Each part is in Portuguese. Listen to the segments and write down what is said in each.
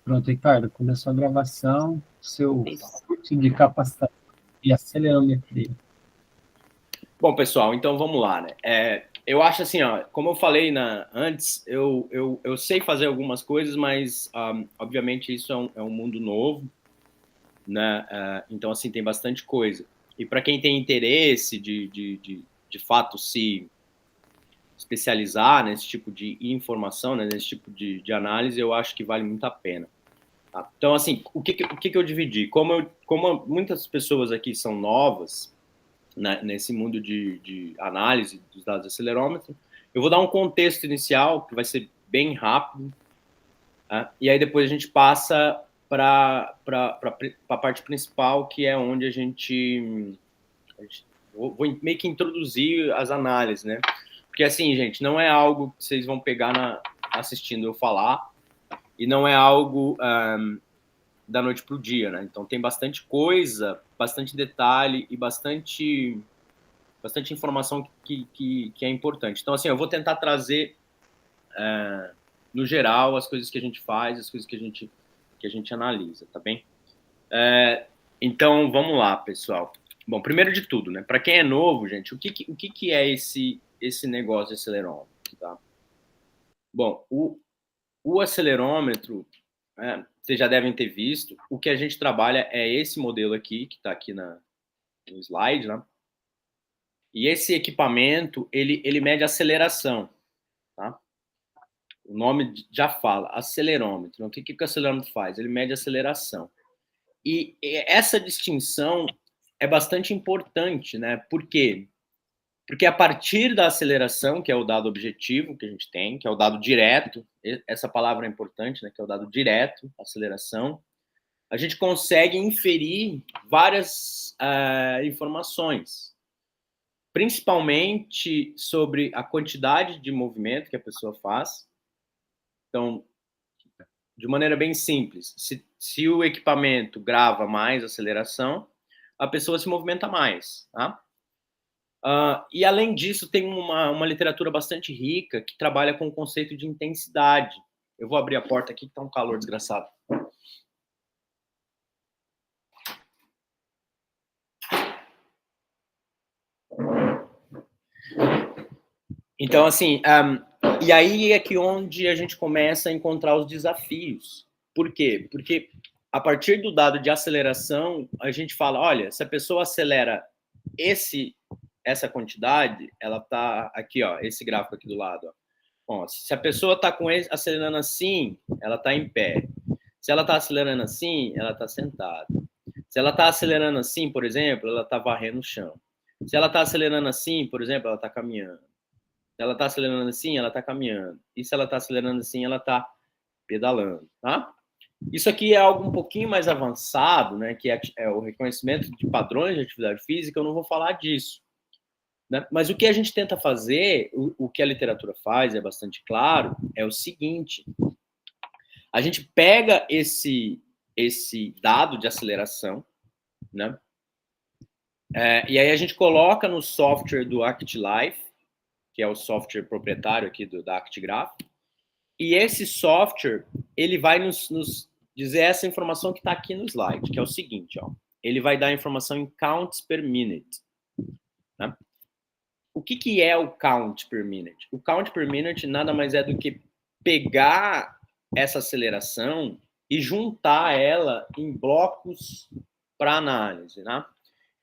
Pronto, Ricardo, começou a gravação, seu curso de capacitação e acelerômetria. Bom, pessoal, então vamos lá, né? Eu acho assim, ó, como eu falei antes, eu sei fazer algumas coisas, mas obviamente isso é um mundo novo, né? Então, assim, tem bastante coisa. E para quem tem interesse de fato se especializar nesse tipo de informação, né, nesse tipo de análise, eu acho que vale muito a pena. Tá? Então, assim, o que eu dividi? Como muitas pessoas aqui são novas, né, nesse mundo de análise dos dados de acelerômetro, eu vou dar um contexto inicial, que vai ser bem rápido, tá? E aí depois a gente passa para a parte principal, que é onde a gente vou meio que introduzir as análises, né? Porque assim, gente, não é algo que vocês vão pegar assistindo eu falar, e não é algo da noite para o dia, né? Então tem bastante coisa, bastante detalhe e bastante informação que é importante. Então, assim, eu vou tentar trazer, no geral, as coisas que a gente faz, as coisas que a gente analisa, tá bem? Então, vamos lá, pessoal. Bom, primeiro de tudo, né? Para quem é novo, gente, o que é esse negócio de acelerômetro, tá? Bom, o acelerômetro, vocês já devem ter visto, o que a gente trabalha é esse modelo aqui, que está aqui no slide, né? E esse equipamento, ele mede aceleração, tá? O nome já fala, acelerômetro. O que o acelerômetro faz? Ele mede aceleração. E essa distinção é bastante importante, né? Por quê? Porque a partir da aceleração, que é o dado objetivo que a gente tem, que é o dado direto, essa palavra é importante, né? Que é o dado direto, aceleração, a gente consegue inferir várias informações, principalmente sobre a quantidade de movimento que a pessoa faz. Então, de maneira bem simples, se o equipamento grava mais aceleração, a pessoa se movimenta mais, tá? E além disso, tem uma literatura bastante rica que trabalha com o conceito de intensidade. Eu vou abrir a porta aqui que tá um calor desgraçado. Então, assim, e aí é que onde a gente começa a encontrar os desafios. Por quê? Porque a partir do dado de aceleração, a gente fala, olha, se a pessoa acelera essa quantidade, ela está aqui, ó, esse gráfico aqui do lado. Ó. Bom, se a pessoa está acelerando assim, ela está em pé. Se ela está acelerando assim, ela está sentada. Se ela está acelerando assim, por exemplo, ela está varrendo o chão. Se ela está acelerando assim, por exemplo, ela está caminhando. Se ela está acelerando assim, ela está caminhando. E se ela está acelerando assim, ela está pedalando, tá? Isso aqui é algo um pouquinho mais avançado, né? Que é o reconhecimento de padrões de atividade física. Eu não vou falar disso, né? Mas o que a gente tenta fazer, o que a literatura faz, é bastante claro, é o seguinte: a gente pega esse dado de aceleração, né? E aí a gente coloca no software do ActLife, que é o software proprietário aqui da ActGraph, e esse software, ele vai nos dizer essa informação que está aqui no slide, que é o seguinte, ó. Ele vai dar a informação em counts per minute. Né? O que é o count per minute? O count per minute nada mais é do que pegar essa aceleração e juntar ela em blocos para análise, né?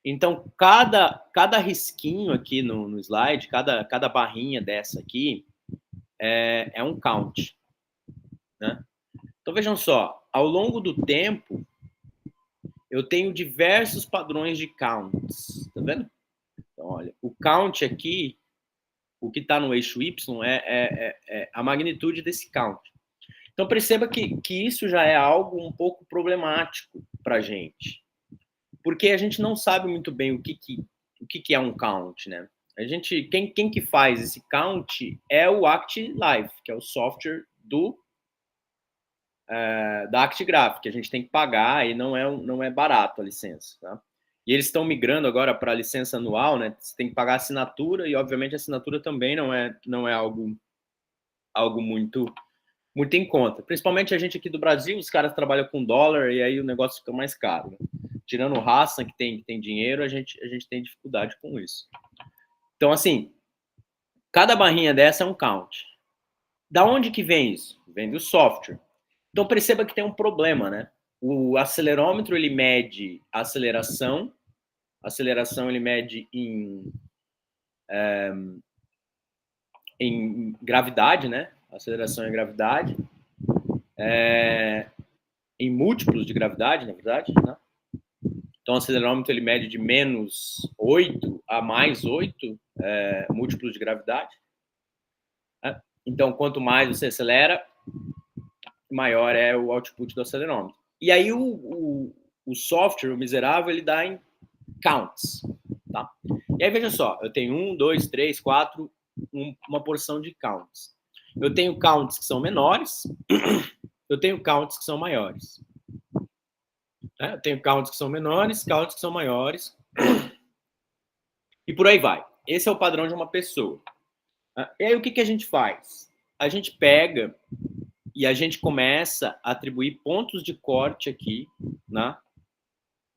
Então, cada risquinho aqui no slide, cada barrinha dessa aqui, é um count. Né? Então, vejam só, ao longo do tempo, eu tenho diversos padrões de counts. Tá vendo? Então, olha, o count aqui, o que está no eixo Y, é a magnitude desse count. Então, perceba que isso já é algo um pouco problemático para a gente. Porque a gente não sabe muito bem o que é um count, né? Quem que faz esse count é o ActLife, que é o software da ActGraph, que a gente tem que pagar e não é barato a licença. Tá? E eles estão migrando agora para a licença anual, né? Você tem que pagar assinatura e, obviamente, a assinatura também não é algo muito muito em conta. Principalmente a gente aqui do Brasil, os caras trabalham com dólar e aí o negócio fica mais caro. Né? Tirando o Hassan, que tem dinheiro, a gente tem dificuldade com isso. Então, assim, cada barrinha dessa é um count. Da onde que vem isso? Vem do software. Então, perceba que tem um problema, né? O acelerômetro, ele mede a aceleração ele mede em gravidade, né? Aceleração em gravidade. Em múltiplos de gravidade, na verdade, né? Então, o acelerômetro ele mede de menos 8 a mais 8 múltiplos de gravidade. Né? Então, quanto mais você acelera, maior é o output do acelerômetro. E aí, o software, o miserável, ele dá em counts. Tá? E aí, veja só, eu tenho 1, 2, 3, 4, uma porção de counts. Eu tenho counts que são menores, eu tenho counts que são maiores. Eu tenho counts que são menores, counts que são maiores. E por aí vai. Esse é o padrão de uma pessoa. E aí o que a gente faz? A gente pega e a gente começa a atribuir pontos de corte aqui, né?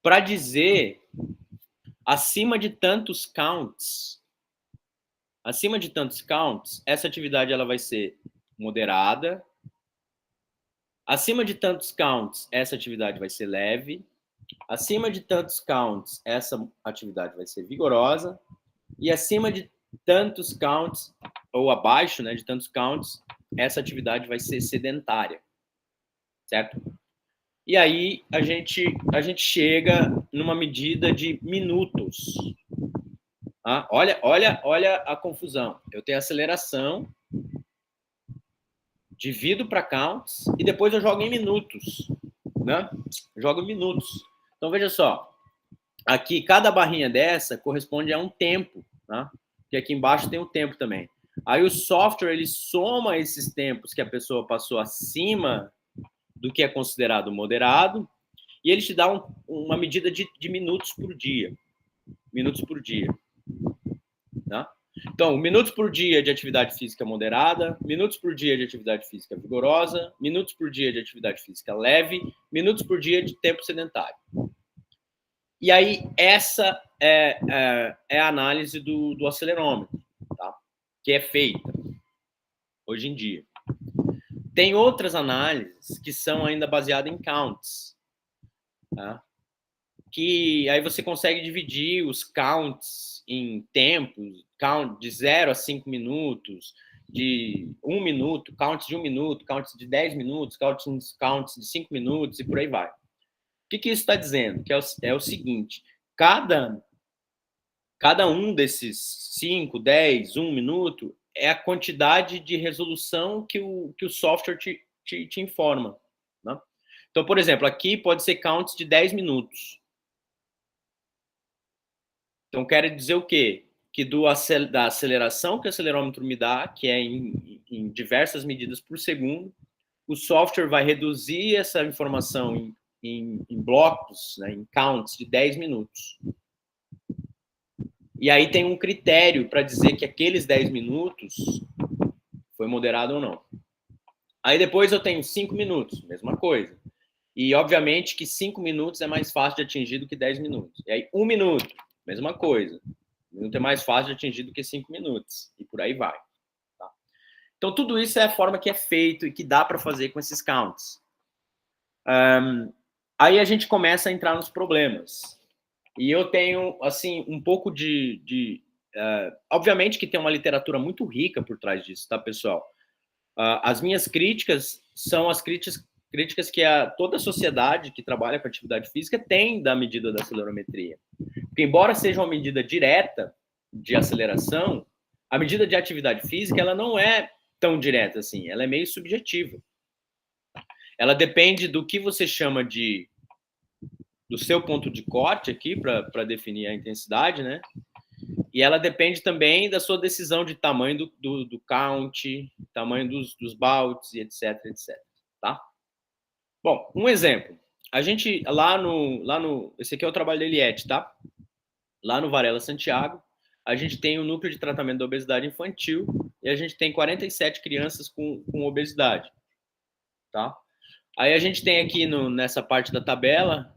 Para dizer acima de tantos counts, essa atividade ela vai ser moderada. Acima de tantos counts, essa atividade vai ser leve. Acima de tantos counts, essa atividade vai ser vigorosa. E acima de tantos counts, ou abaixo, né, de tantos counts, essa atividade vai ser sedentária. Certo? E aí a gente chega numa medida de minutos. Olha a confusão. Eu tenho aceleração, divido para counts e depois eu jogo em minutos. Né? Eu jogo em minutos. Então, veja só. Aqui, cada barrinha dessa corresponde a um tempo. Né? Porque aqui embaixo tem o tempo também. Aí o software, ele soma esses tempos que a pessoa passou acima do que é considerado moderado e ele te dá uma medida de minutos por dia. Minutos por dia. Tá? Então, minutos por dia de atividade física moderada, minutos por dia de atividade física vigorosa, minutos por dia de atividade física leve, minutos por dia de tempo sedentário. E aí, essa é a análise do acelerômetro, tá? Que é feita hoje em dia. Tem outras análises que são ainda baseadas em counts, tá? Que aí você consegue dividir os counts em tempos, count de 0 a 5 minutos, de 1 minuto, counts de 1 minuto, counts de 10 minutos, counts de 5 minutos e por aí vai. O que isso está dizendo? Que é o seguinte, cada um desses 5, 10, 1 minuto é a quantidade de resolução que o software te informa. Né? Então, por exemplo, aqui pode ser counts de 10 minutos. Então, quer dizer o quê? Que da aceleração que o acelerômetro me dá, que é em diversas medidas por segundo, o software vai reduzir essa informação em blocos, né, em counts de 10 minutos. E aí tem um critério para dizer que aqueles 10 minutos foi moderado ou não. Aí depois eu tenho 5 minutos, mesma coisa. E obviamente que 5 minutos é mais fácil de atingir do que 10 minutos. E aí 1 minuto, mesma coisa. 1 minuto é mais fácil de atingir do que 5 minutos. E por aí vai. Tá? Então tudo isso é a forma que é feito e que dá para fazer com esses counts. Aí a gente começa a entrar nos problemas. E eu tenho, assim, um pouco obviamente que tem uma literatura muito rica por trás disso, tá, pessoal? As minhas críticas são as críticas que toda a sociedade que trabalha com atividade física tem da medida da acelerometria. Porque, embora seja uma medida direta de aceleração, a medida de atividade física ela não é tão direta assim, ela é meio subjetiva. Ela depende do que você chama do seu ponto de corte aqui, para definir a intensidade, né? E ela depende também da sua decisão de tamanho do count, tamanho dos bouts e etc, tá? Bom, um exemplo. A gente, esse aqui é o trabalho da Eliette, tá? Lá no Varela Santiago, a gente tem o núcleo de tratamento da obesidade infantil e a gente tem 47 crianças com obesidade. tá? Aí a gente tem aqui nessa parte da tabela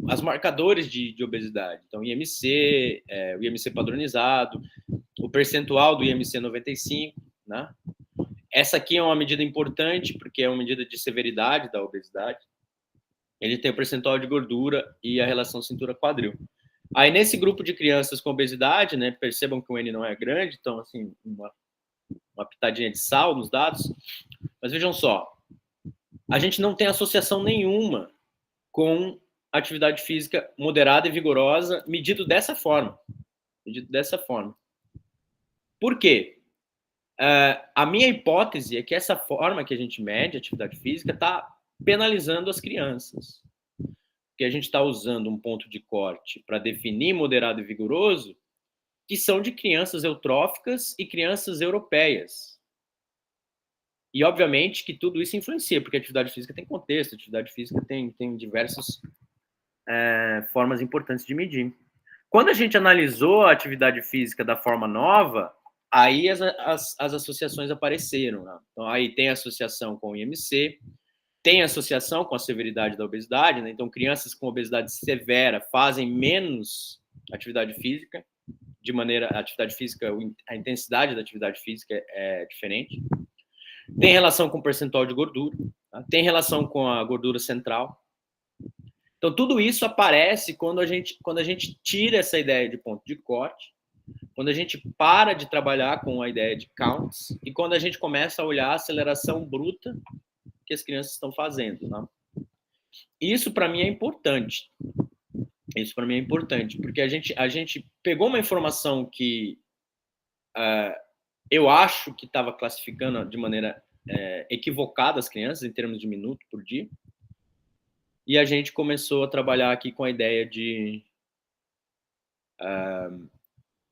as marcadores de obesidade. Então, IMC, o IMC padronizado, o percentual do IMC 95, né? Essa aqui é uma medida importante, porque é uma medida de severidade da obesidade. Ele tem o percentual de gordura e a relação cintura-quadril. Aí, nesse grupo de crianças com obesidade, né, percebam que o N não é grande, então, assim, uma pitadinha de sal nos dados. Mas vejam só, a gente não tem associação nenhuma com atividade física moderada e vigorosa medido dessa forma. Por quê? A minha hipótese é que essa forma que a gente mede a atividade física está penalizando as crianças. Porque a gente está usando um ponto de corte para definir moderado e vigoroso, que são de crianças eutróficas e crianças europeias. E, obviamente, que tudo isso influencia, porque a atividade física tem contexto, a atividade física tem diversas formas importantes de medir. Quando a gente analisou a atividade física da forma nova, aí as associações apareceram. Né? Então, aí tem associação com o IMC, tem associação com a severidade da obesidade, né? Então, crianças com obesidade severa fazem menos atividade física, a intensidade da atividade física é diferente. Tem relação com o percentual de gordura, tá? Tem relação com a gordura central. Então, tudo isso aparece quando a gente tira essa ideia de ponto de corte, quando a gente para de trabalhar com a ideia de counts e quando a gente começa a olhar a aceleração bruta que as crianças estão fazendo. Né? Isso, para mim, é importante. Porque a gente pegou uma informação que eu acho que estava classificando de maneira equivocada as crianças em termos de minuto por dia, e a gente começou a trabalhar aqui com a ideia de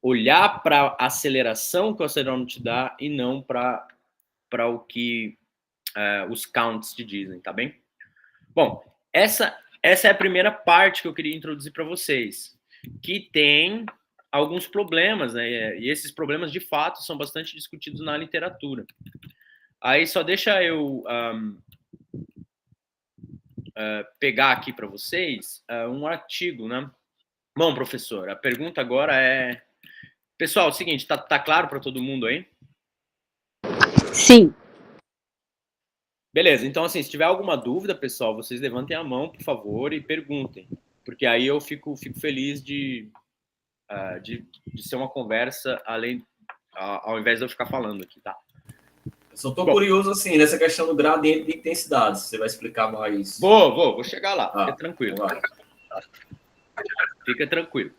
olhar para a aceleração que o acelerômetro te dá e não para o que os counts te dizem, tá bem? Bom, essa é a primeira parte que eu queria introduzir para vocês, que tem alguns problemas, né? E esses problemas, de fato, são bastante discutidos na literatura. Aí só deixa eu pegar aqui para vocês um artigo, né? Bom, professor, a pergunta agora é... Pessoal, é o seguinte, tá claro para todo mundo aí? Sim. Beleza, então assim, se tiver alguma dúvida, pessoal, vocês levantem a mão, por favor, e perguntem. Porque aí eu fico feliz de ser uma conversa ao invés de eu ficar falando aqui, tá? Eu só tô curioso, assim, nessa questão do gradiente de intensidade. Você vai explicar mais? Vou chegar lá. Fica tranquilo. Fica tranquilo.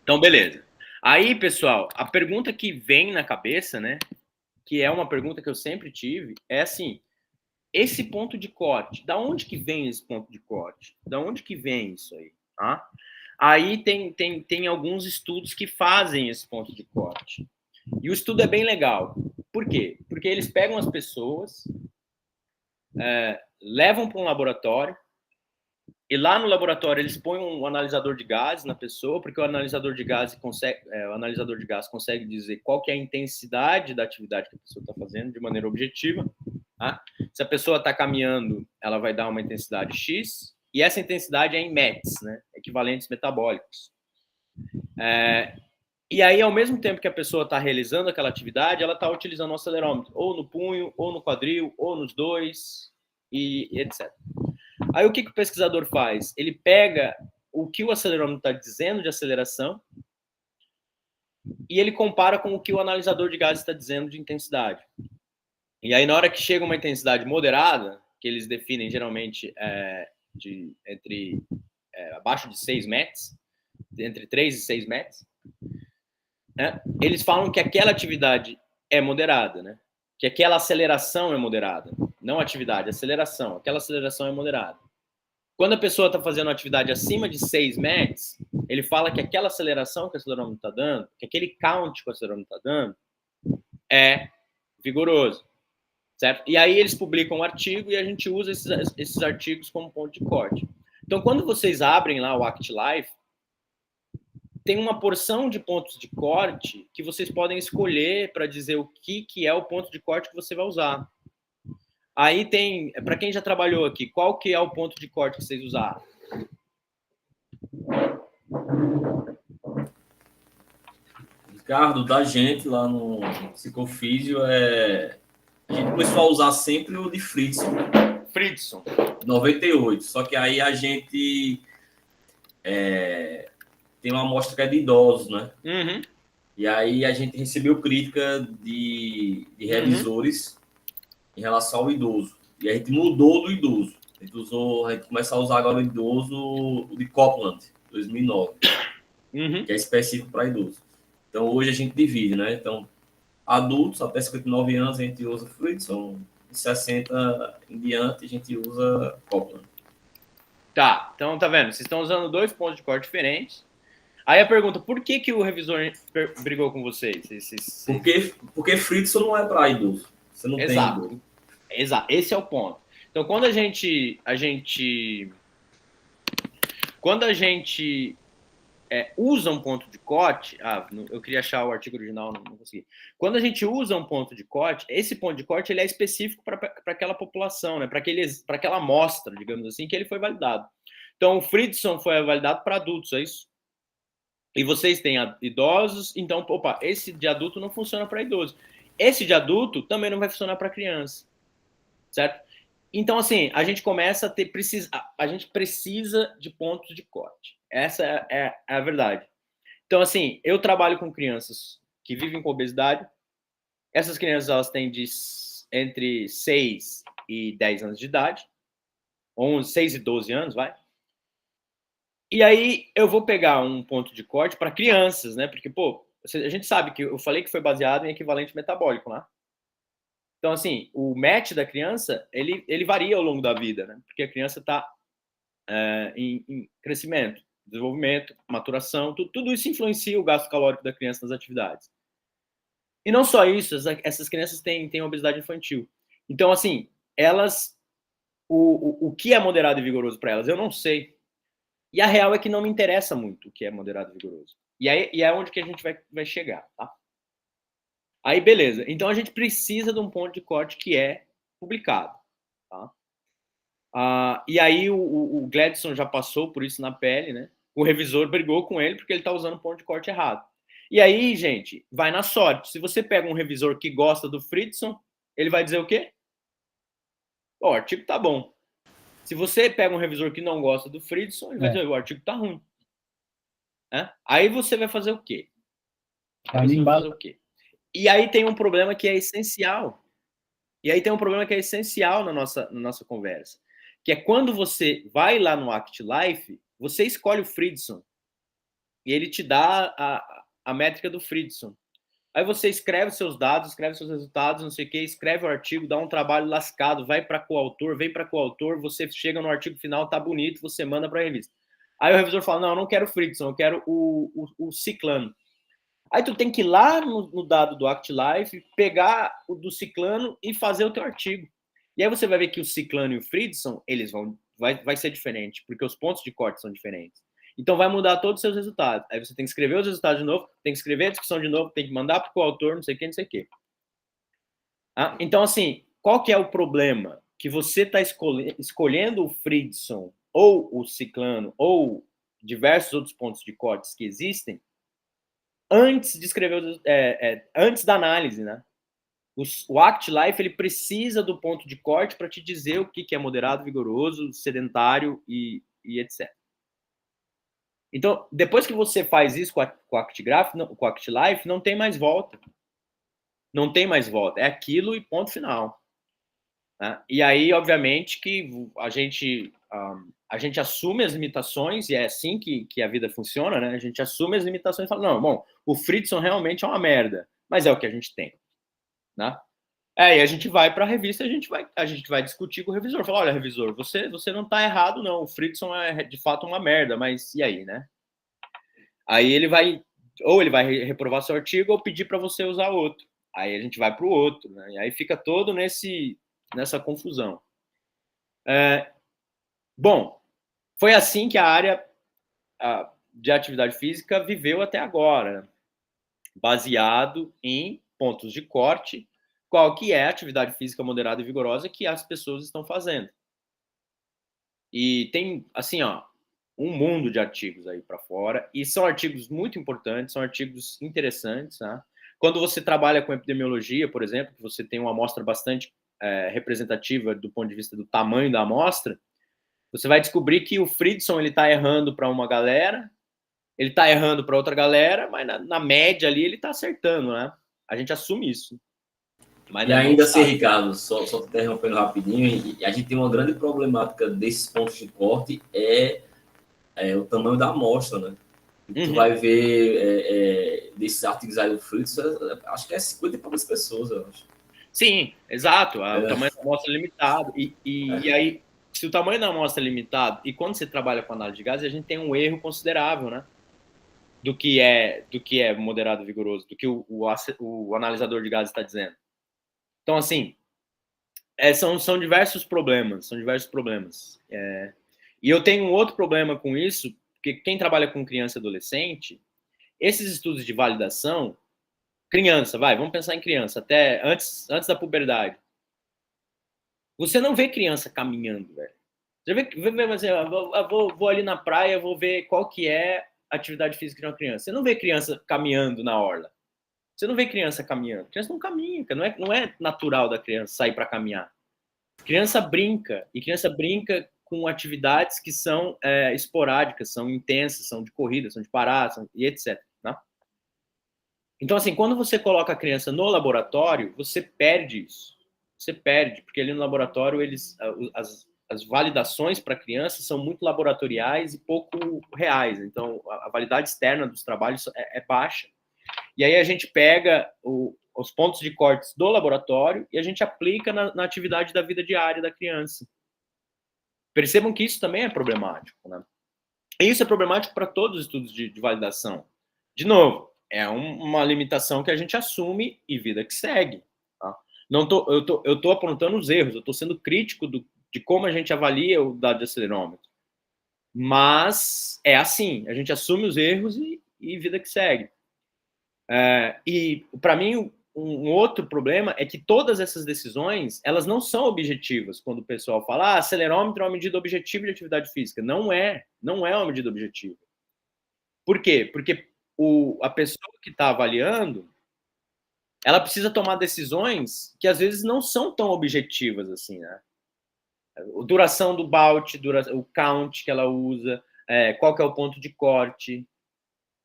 Então, beleza. Aí, pessoal, a pergunta que vem na cabeça, né, que é uma pergunta que eu sempre tive, é assim, esse ponto de corte, da onde que vem esse ponto de corte? Da onde que vem isso aí? Tá? Aí tem alguns estudos que fazem esse ponto de corte. E o estudo é bem legal. Por quê? Porque eles pegam as pessoas, levam para um laboratório, e lá no laboratório eles põem um analisador de gases na pessoa, porque o analisador de gases consegue dizer qual que é a intensidade da atividade que a pessoa está fazendo de maneira objetiva. Tá? Se a pessoa está caminhando, ela vai dar uma intensidade X, e essa intensidade é em METs, né? Equivalentes metabólicos. E aí, ao mesmo tempo que a pessoa está realizando aquela atividade, ela está utilizando o acelerômetro, ou no punho, ou no quadril, ou nos dois, e etc. Aí, o que o pesquisador faz? Ele pega o que o acelerômetro está dizendo de aceleração e ele compara com o que o analisador de gases está dizendo de intensidade. E aí, na hora que chega uma intensidade moderada, que eles definem geralmente entre abaixo de 6 METs, entre 3 e 6 METs, né, eles falam que aquela atividade é moderada, né? Que aquela aceleração é moderada. Não atividade, aceleração. Aquela aceleração é moderada. Quando a pessoa está fazendo uma atividade acima de 6 METs, ele fala que aquela aceleração que o acelerômetro está dando, que aquele count que o acelerômetro está dando, é vigoroso. Certo? E aí eles publicam um artigo e a gente usa esses artigos como ponto de corte. Então, quando vocês abrem lá o ActLife, tem uma porção de pontos de corte que vocês podem escolher para dizer o que é o ponto de corte que você vai usar. Aí tem, para quem já trabalhou aqui, qual que é o ponto de corte que vocês usaram? Ricardo, da gente lá no Psicofísio, a gente começou a usar sempre o de Fritzson. Fritzson. 98. Só que aí a gente tem uma amostra que é de idosos, né? Uhum. E aí a gente recebeu crítica de revisores em relação ao idoso. E a gente mudou do idoso. A gente começa a usar agora o idoso, o de Copland, 2009, que é específico para idoso. Então hoje a gente divide, né? Então, adultos até 59 anos a gente usa Fritzson, de 60 em diante a gente usa Copland. Tá, então tá vendo? Vocês estão usando 2 pontos de corte diferentes. Aí a pergunta, por que o revisor brigou com vocês? Porque Fritzson não é para idoso. Você não tem idoso. Exato, esse é o ponto. Então, quando a gente usa um ponto de corte, eu queria achar o artigo original, não consegui. Quando a gente usa um ponto de corte, esse ponto de corte ele é específico para aquela população, né? Para aquela amostra, digamos assim, que ele foi validado. Então, o Fritzson foi validado para adultos, é isso? E vocês têm idosos, então, esse de adulto não funciona para idoso. Esse de adulto também não vai funcionar para criança, certo? Então, assim, a gente começa a ter, a gente precisa de pontos de corte. Essa é a verdade. Então, assim, eu trabalho com crianças que vivem com obesidade. Essas crianças, elas têm entre 6 e 10 anos de idade. 6 e 12 anos, vai. E aí, eu vou pegar um ponto de corte para crianças, né? Porque, a gente sabe que eu falei que foi baseado em equivalente metabólico, né? Então, assim, o match da criança, ele varia ao longo da vida, né? Porque a criança está em crescimento, desenvolvimento, maturação, tudo isso influencia o gasto calórico da criança nas atividades. E não só isso, essas crianças têm obesidade infantil. Então, assim, o que é moderado e vigoroso para elas, eu não sei. E a real é que não me interessa muito o que é moderado e vigoroso. E é onde que a gente vai chegar, tá? Aí, beleza. Então, a gente precisa de um ponto de corte que é publicado, tá? E aí, o Gladson já passou por isso na pele, né? O revisor brigou com ele porque ele está usando ponto de corte errado. E aí, gente, vai na sorte. Se você pega um revisor que gosta do Fritzson, ele vai dizer o quê? O artigo tá bom. Se você pega um revisor que não gosta do Fritzson, ele vai dizer o artigo tá ruim. Aí você vai fazer o quê? E aí tem um problema que é essencial. Na nossa conversa. Que é quando você vai lá no ActLife, você escolhe o Fritzson. E ele te dá a métrica do Fritzson. Aí você escreve seus dados, escreve seus resultados, não sei o quê, escreve o artigo, dá um trabalho lascado, vai para coautor, vem para coautor, você chega no artigo final, tá bonito, você manda para a revista. Aí o revisor fala, não, eu não quero o Fritzson, eu quero o ciclano. Aí tu tem que ir lá no dado do ActLife, pegar o do ciclano e fazer o teu artigo. E aí você vai ver que o ciclano e o Fritzson, eles vai ser diferente, porque os pontos de corte são diferentes. Então vai mudar todos os seus resultados. Aí você tem que escrever os resultados de novo, tem que escrever a descrição de novo, tem que mandar para o coautor, não sei o que, não sei o que. Então, assim, qual que é o problema? Que você está escolhendo o Fritzson, ou o ciclano, ou diversos outros pontos de cortes que existem, antes de escrever, antes da análise, né? O ActLife, ele precisa do ponto de corte para te dizer o que é moderado, vigoroso, sedentário e etc. Então, depois que você faz isso com o ActGraph, com o ActLife, não tem mais volta. Não tem mais volta. É aquilo e ponto final. Né? E aí, obviamente, que a gente assume as limitações, e é assim que a vida funciona, né? A gente assume as limitações e fala, não, bom, o Fritzson realmente é uma merda, mas é o que a gente tem. Né? E a gente vai para a revista, a gente vai discutir com o revisor. Fala, olha, revisor, você não está errado, não. O Fritzson é de fato uma merda, mas e aí, né? Aí ele vai reprovar seu artigo ou pedir para você usar outro. Aí a gente vai para o outro, né? E aí fica todo nessa confusão. Bom, foi assim que a área de atividade física viveu até agora, né? Baseado em pontos de corte qual que é a atividade física moderada e vigorosa que as pessoas estão fazendo. E tem, assim, ó, um mundo de artigos aí para fora, e são artigos muito importantes, são artigos interessantes, né? Quando você trabalha com epidemiologia, por exemplo, que você tem uma amostra bastante representativa do ponto de vista do tamanho da amostra, você vai descobrir que o Friedson ele está errando para uma galera, ele está errando para outra galera, mas na média ali ele está acertando, né? A gente assume isso. Mas e ainda assim, Ricardo, só te interrompendo rapidinho, a gente tem uma grande problemática desses pontos de corte, é o tamanho da amostra, né? Tu vai ver desses artigos aí do Friedson, acho que é 50 e poucas pessoas, eu acho. Sim, exato. O tamanho da amostra é limitado. E aí, se o tamanho da amostra é limitado, e quando você trabalha com análise de gases, a gente tem um erro considerável, né? Do que é moderado e vigoroso, do que o analisador de gases está dizendo. Então, assim, são diversos problemas, e eu tenho um outro problema com isso, porque quem trabalha com criança e adolescente, esses estudos de validação, vamos pensar em criança, até antes da puberdade. Você não vê criança caminhando, velho. Você vê assim, vou ali na praia, vou ver qual que é a atividade física de uma criança. Você não vê criança caminhando na orla. Você não vê criança caminhando. A criança não caminha, não é natural da criança sair para caminhar. Criança brinca, e criança brinca com atividades que são esporádicas, são intensas, são de corrida, são de parada, e etc. Né? Então, assim, quando você coloca a criança no laboratório, você perde isso. Você perde, porque ali no laboratório, as validações para a criança são muito laboratoriais e pouco reais. Então, a validade externa dos trabalhos é baixa. E aí a gente pega os pontos de cortes do laboratório e a gente aplica na atividade da vida diária da criança. Percebam que isso também é problemático, né? E isso é problemático para todos os estudos de validação. De novo, é uma limitação que a gente assume e vida que segue. Tá? Eu estou apontando os erros, eu estou sendo crítico de como a gente avalia o dado de acelerômetro. Mas é assim, a gente assume os erros e vida que segue. E, para mim, um outro problema é que todas essas decisões, elas não são objetivas. Quando o pessoal fala, acelerômetro é uma medida objetiva de atividade física. Não é uma medida objetiva. Por quê? Porque a pessoa que está avaliando, ela precisa tomar decisões que, às vezes, não são tão objetivas assim, né? A duração do bout, o count que ela usa, qual que é o ponto de corte,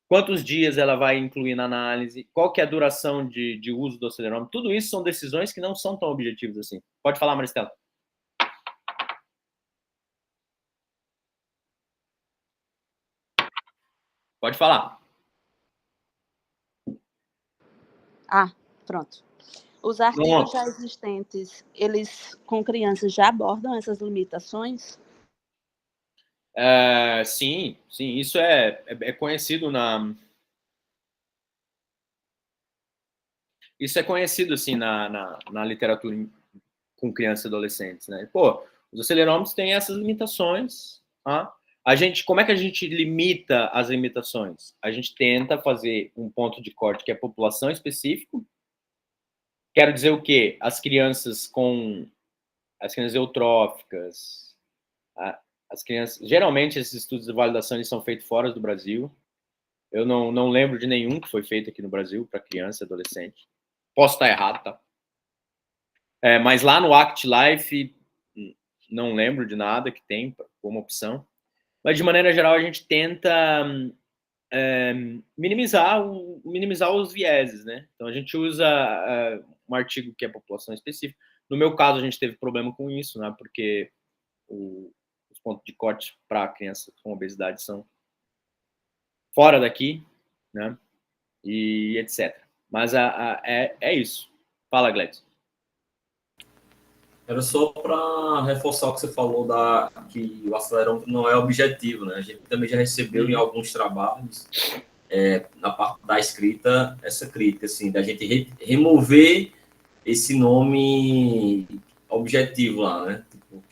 quantos dias ela vai incluir na análise, qual que é a duração de uso do acelerômetro. Tudo isso são decisões que não são tão objetivas assim. Pode falar, Maristela. Pode falar. Pronto. Os artigos já existentes, eles com crianças já abordam essas limitações? Sim, isso é conhecido Isso é conhecido, assim, na literatura com crianças e adolescentes, né? Pô, os acelerômetros têm essas limitações, tá? Como é que a gente limita as limitações? A gente tenta fazer um ponto de corte que é população específico. Quero dizer o quê? As crianças eutróficas, as crianças... Geralmente, esses estudos de validação eles são feitos fora do Brasil. Eu não lembro de nenhum que foi feito aqui no Brasil para criança e adolescente. Posso estar errado, tá? Mas lá no ActLife, não lembro de nada que tem como opção. Mas, de maneira geral, a gente tenta minimizar os vieses, né? Então, a gente usa um artigo que é população específica. No meu caso, a gente teve problema com isso, né? Porque os pontos de corte para crianças com obesidade são fora daqui, né? E etc. Mas é isso. Fala, Gladys. Era só para reforçar o que você falou que o acelerômetro não é objetivo, né? A gente também já recebeu em alguns trabalhos, na parte da escrita, essa crítica, assim, da gente remover esse nome objetivo lá, né? Tipo,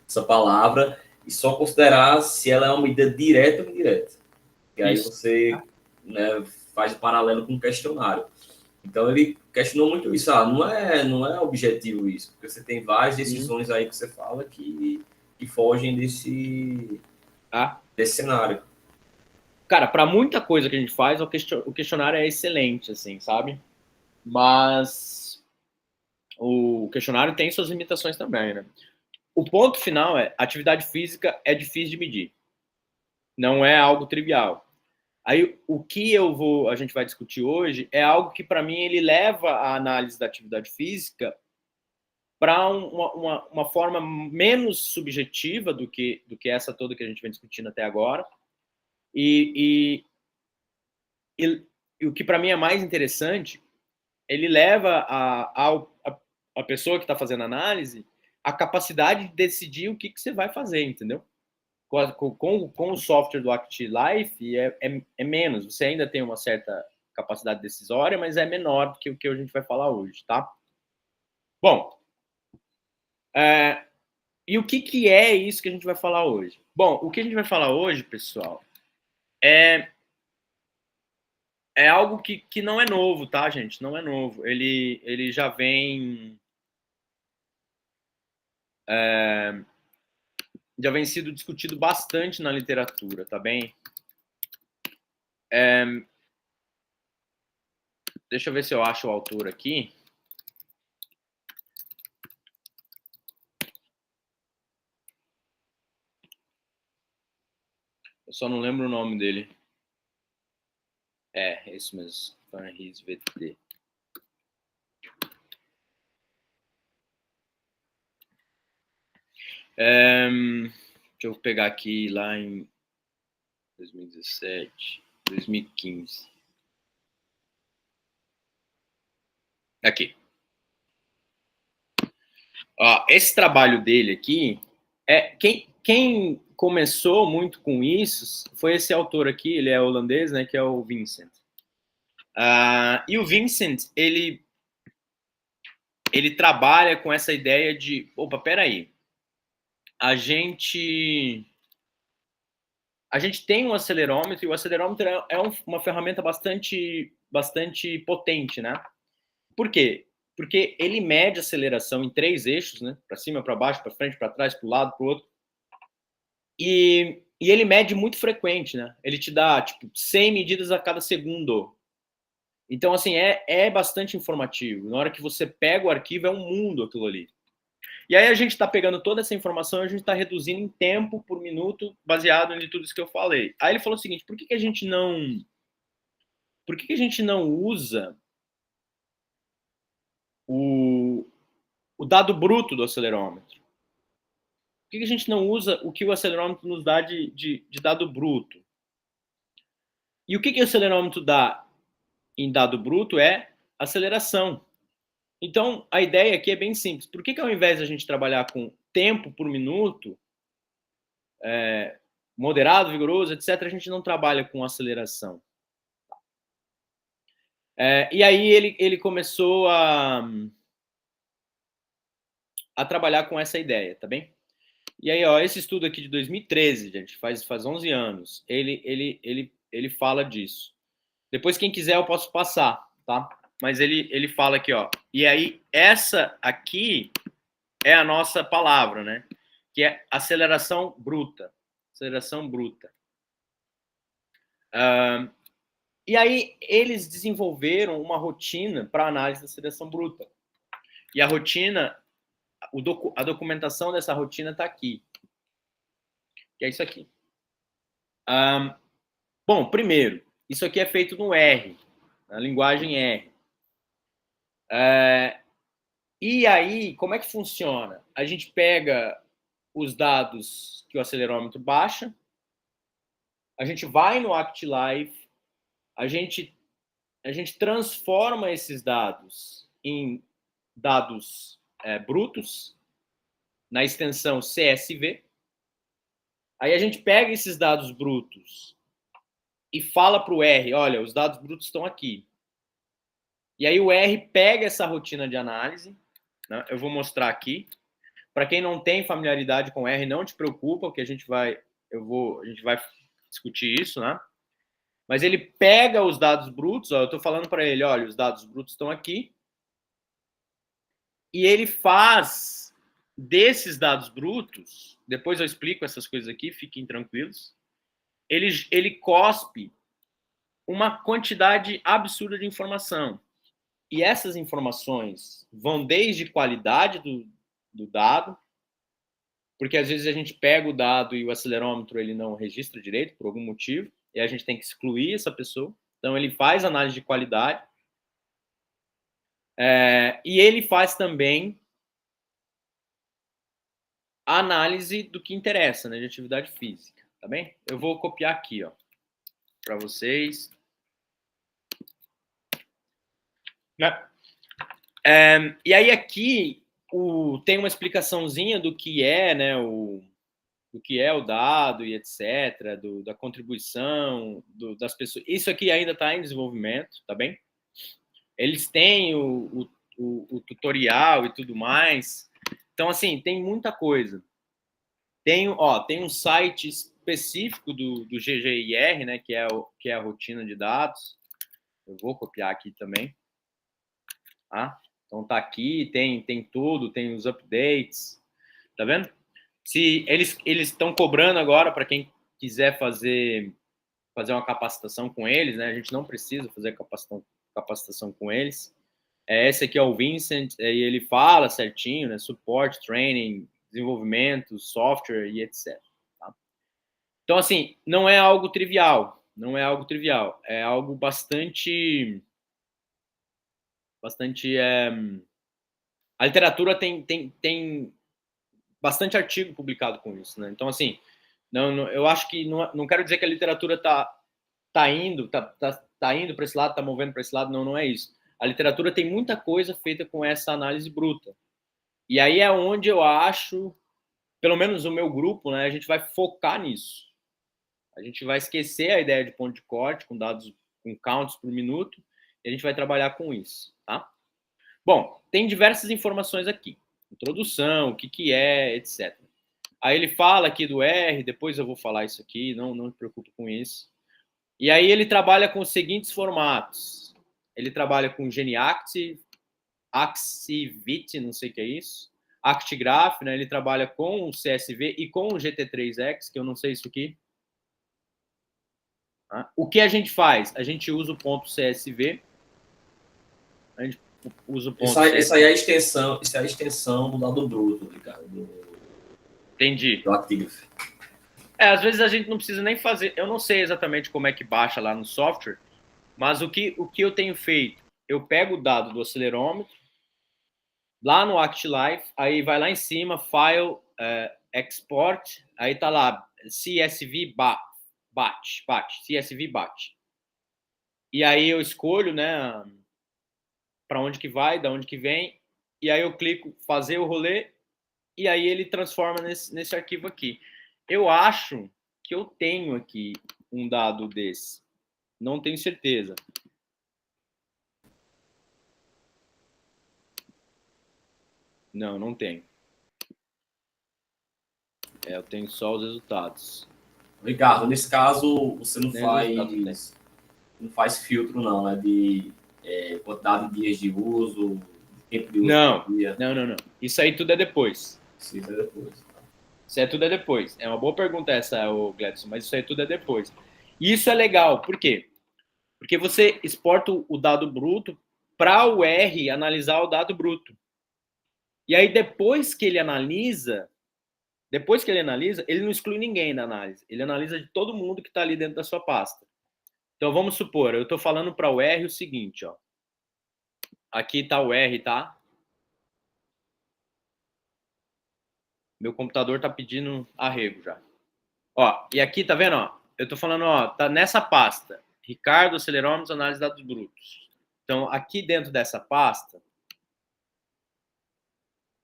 essa palavra, e só considerar se ela é uma medida direta ou indireta. E aí você, né, faz o paralelo com o questionário. Então ele questionou muito isso. Não é objetivo isso, porque você tem várias decisões aí que você fala que fogem desse cenário. Cara, para muita coisa que a gente faz, o questionário é excelente, assim, sabe? Mas o questionário tem suas limitações também, né? O ponto final é, atividade física é difícil de medir. Não é algo trivial. Aí, o que a gente vai discutir hoje é algo que, para mim, ele leva a análise da atividade física para uma forma menos subjetiva do que essa toda que a gente vem discutindo até agora. E o que, para mim, é mais interessante, ele leva a pessoa que está fazendo análise a capacidade de decidir o que você vai fazer, entendeu? Com o software do ActLife é menos. Você ainda tem uma certa capacidade decisória, mas é menor do que o que a gente vai falar hoje, tá? Bom, e o que é isso que a gente vai falar hoje? Bom, o que a gente vai falar hoje, pessoal, é algo que não é novo, tá, gente? Não é novo. Ele já vem... já vem sido discutido bastante na literatura, tá bem? Deixa eu ver se eu acho o autor aqui. Eu só não lembro o nome dele. É isso mesmo. Farris VT. Deixa eu pegar aqui lá em 2017, 2015. Aqui. Ó, esse trabalho dele aqui, quem começou muito com isso foi esse autor aqui, ele é holandês, né, que é o Vincent. E o Vincent, ele trabalha com essa ideia de, opa, peraí, a gente tem um acelerômetro, e o acelerômetro é uma ferramenta bastante potente, né? Por quê? Porque ele mede a aceleração em 3 eixos, né? Para cima, para baixo, para frente, para trás, para o lado, para o outro. E ele mede muito frequente, né? Ele te dá, tipo, 100 medidas a cada segundo. Então, assim, é bastante informativo. Na hora que você pega o arquivo, é um mundo aquilo ali. E aí a gente está pegando toda essa informação e a gente está reduzindo em tempo por minuto, baseado em tudo isso que eu falei. Aí ele falou o seguinte, por que a gente não usa o dado bruto do acelerômetro? Por que a gente não usa o que o acelerômetro nos dá de dado bruto? E o que o acelerômetro dá em dado bruto é aceleração. Então, a ideia aqui é bem simples. Por que ao invés de a gente trabalhar com tempo por minuto, moderado, vigoroso, etc., a gente não trabalha com aceleração? E aí ele começou a trabalhar com essa ideia, tá bem? E aí, ó, esse estudo aqui de 2013, gente, faz 11 anos, ele fala disso. Depois, quem quiser, eu posso passar, tá? Mas ele fala aqui, ó. E aí, essa aqui é a nossa palavra, né? Que é aceleração bruta. Aceleração bruta. E aí, eles desenvolveram uma rotina para análise da aceleração bruta. E a rotina, a documentação dessa rotina está aqui. Que é isso aqui. Bom, primeiro, isso aqui é feito no R, na linguagem R. E aí, como é que funciona? A gente pega os dados que o acelerômetro baixa, a gente vai no ActLife, a gente transforma esses dados em dados brutos, na extensão CSV. Aí a gente pega esses dados brutos e fala para o R, olha, os dados brutos estão aqui. E aí o R pega essa rotina de análise, né? Eu vou mostrar aqui. Para quem não tem familiaridade com R, não te preocupa, porque a gente vai discutir isso, né? Mas ele pega os dados brutos, ó, eu estou falando para ele, olha, os dados brutos estão aqui, e ele faz desses dados brutos, depois eu explico essas coisas aqui, fiquem tranquilos, ele cospe uma quantidade absurda de informação. E essas informações vão desde qualidade do dado, porque às vezes a gente pega o dado e o acelerômetro ele não registra direito, por algum motivo, e a gente tem que excluir essa pessoa. Então, ele faz análise de qualidade. E ele faz também a análise do que interessa, né, de atividade física. Tá bem? Eu vou copiar aqui, ó, para vocês. E aí aqui tem uma explicaçãozinha do que é, né, do que é o dado e etc, da contribuição das pessoas. Isso aqui ainda está em desenvolvimento, tá bem? Eles têm o tutorial e tudo mais. Então, assim, tem muita coisa. Tem um site específico do GGIR, né, que é a rotina de dados. Eu vou copiar aqui também. Tá? Então tá aqui, tem tudo, tem os updates. Tá vendo? Se eles estão cobrando agora para quem quiser fazer uma capacitação com eles, né? A gente não precisa fazer capacitação com eles. Esse aqui é o Vincent, e ele fala certinho, né? Suporte, training, desenvolvimento, software e etc. Tá? Então, assim, não é algo trivial. Não é algo trivial. É algo bastante... A literatura tem bastante artigo publicado com isso, né? Então, assim, eu acho que não quero dizer que a literatura tá indo para esse lado, tá movendo para esse lado, não é isso. A literatura tem muita coisa feita com essa análise bruta. E aí é onde eu acho, pelo menos o meu grupo, né, a gente vai focar nisso. A gente vai esquecer a ideia de ponto de corte com dados, com counts por minuto, e a gente vai trabalhar com isso, tá? Bom, tem diversas informações aqui. Introdução, o que é, etc. Aí ele fala aqui do R, depois eu vou falar isso aqui, não me preocupe com isso. E aí ele trabalha com os seguintes formatos. Ele trabalha com GeniAct, Axivit, não sei o que é isso, ActGraph, né? Ele trabalha com o CSV e com o GT3X, que eu não sei isso aqui. O que a gente faz? A gente usa o ponto CSV, a gente usa o ponto CSV. Essa aí é a extensão do dado bruto, Ricardo. Entendi. Do Active. Às vezes a gente não precisa nem fazer, eu não sei exatamente como é que baixa lá no software, mas o que eu tenho feito? Eu pego o dado do acelerômetro, lá no ActLife, aí vai lá em cima, File, Export, aí tá lá, CSV batch, CSV batch. E aí eu escolho, né, para onde que vai, da onde que vem, e aí eu clico fazer o rolê, e aí ele transforma nesse arquivo aqui. Eu acho que eu tenho aqui um dado desse. Não tenho certeza. Não tenho. Eu tenho só os resultados. Ricardo, nesse caso, você não faz filtro, não, né? De quantidade de dias de uso, tempo de uso. Não. Isso aí tudo é depois. Isso é depois. Isso aí tudo é depois. É uma boa pergunta essa, Gladson, mas isso aí tudo é depois. E isso é legal, por quê? Porque você exporta o dado bruto para o R analisar o dado bruto. E aí, depois que ele analisa, ele não exclui ninguém da análise. Ele analisa de todo mundo que está ali dentro da sua pasta. Então, vamos supor, eu estou falando para o R o seguinte, ó. Aqui está o R, tá? Meu computador está pedindo arrego já. Ó, e aqui, tá vendo? Ó, eu estou falando, ó, tá nessa pasta. Ricardo, acelerômetros, análise de dados brutos. Então, aqui dentro dessa pasta,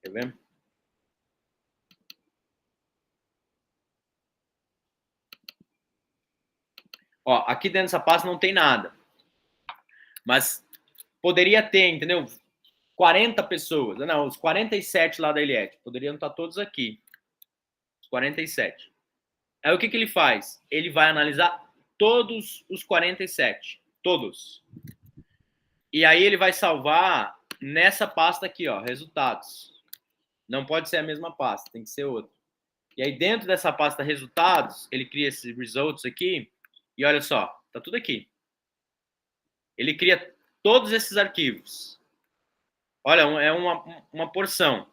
quer ver? Ó, aqui dentro dessa pasta não tem nada. Mas poderia ter, entendeu? 40 pessoas. Não, os 47 lá da Eliette. Poderiam estar todos aqui. Os 47. Aí o que ele faz? Ele vai analisar todos os 47. Todos. E aí ele vai salvar nessa pasta aqui, ó, resultados. Não pode ser a mesma pasta, tem que ser outra. E aí dentro dessa pasta resultados, ele cria esses results aqui. E olha só, tá tudo aqui. Ele cria todos esses arquivos. Olha, é uma porção.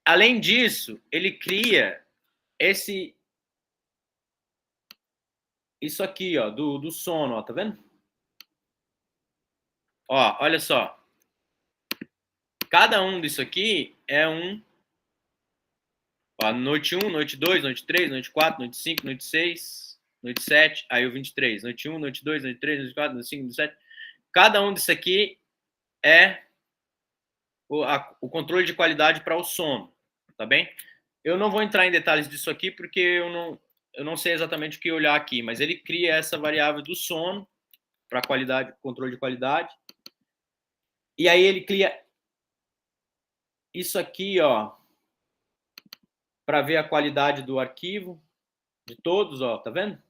Além disso, ele cria isso aqui, ó, do sono, ó, tá vendo? Ó, olha só. Cada um disso aqui é ó, noite 1, noite 2, noite 3, noite 4, noite 5, noite 6, noite 7, aí o 23. Noite 1, noite 2, noite 3, noite 4, noite 5, noite 7. Cada um disso aqui é o controle de qualidade para o sono, tá bem? Eu não vou entrar em detalhes disso aqui porque eu não sei exatamente o que olhar aqui, mas ele cria essa variável do sono para qualidade, controle de qualidade. E aí ele cria isso aqui, ó, para ver a qualidade do arquivo de todos, ó, tá vendo?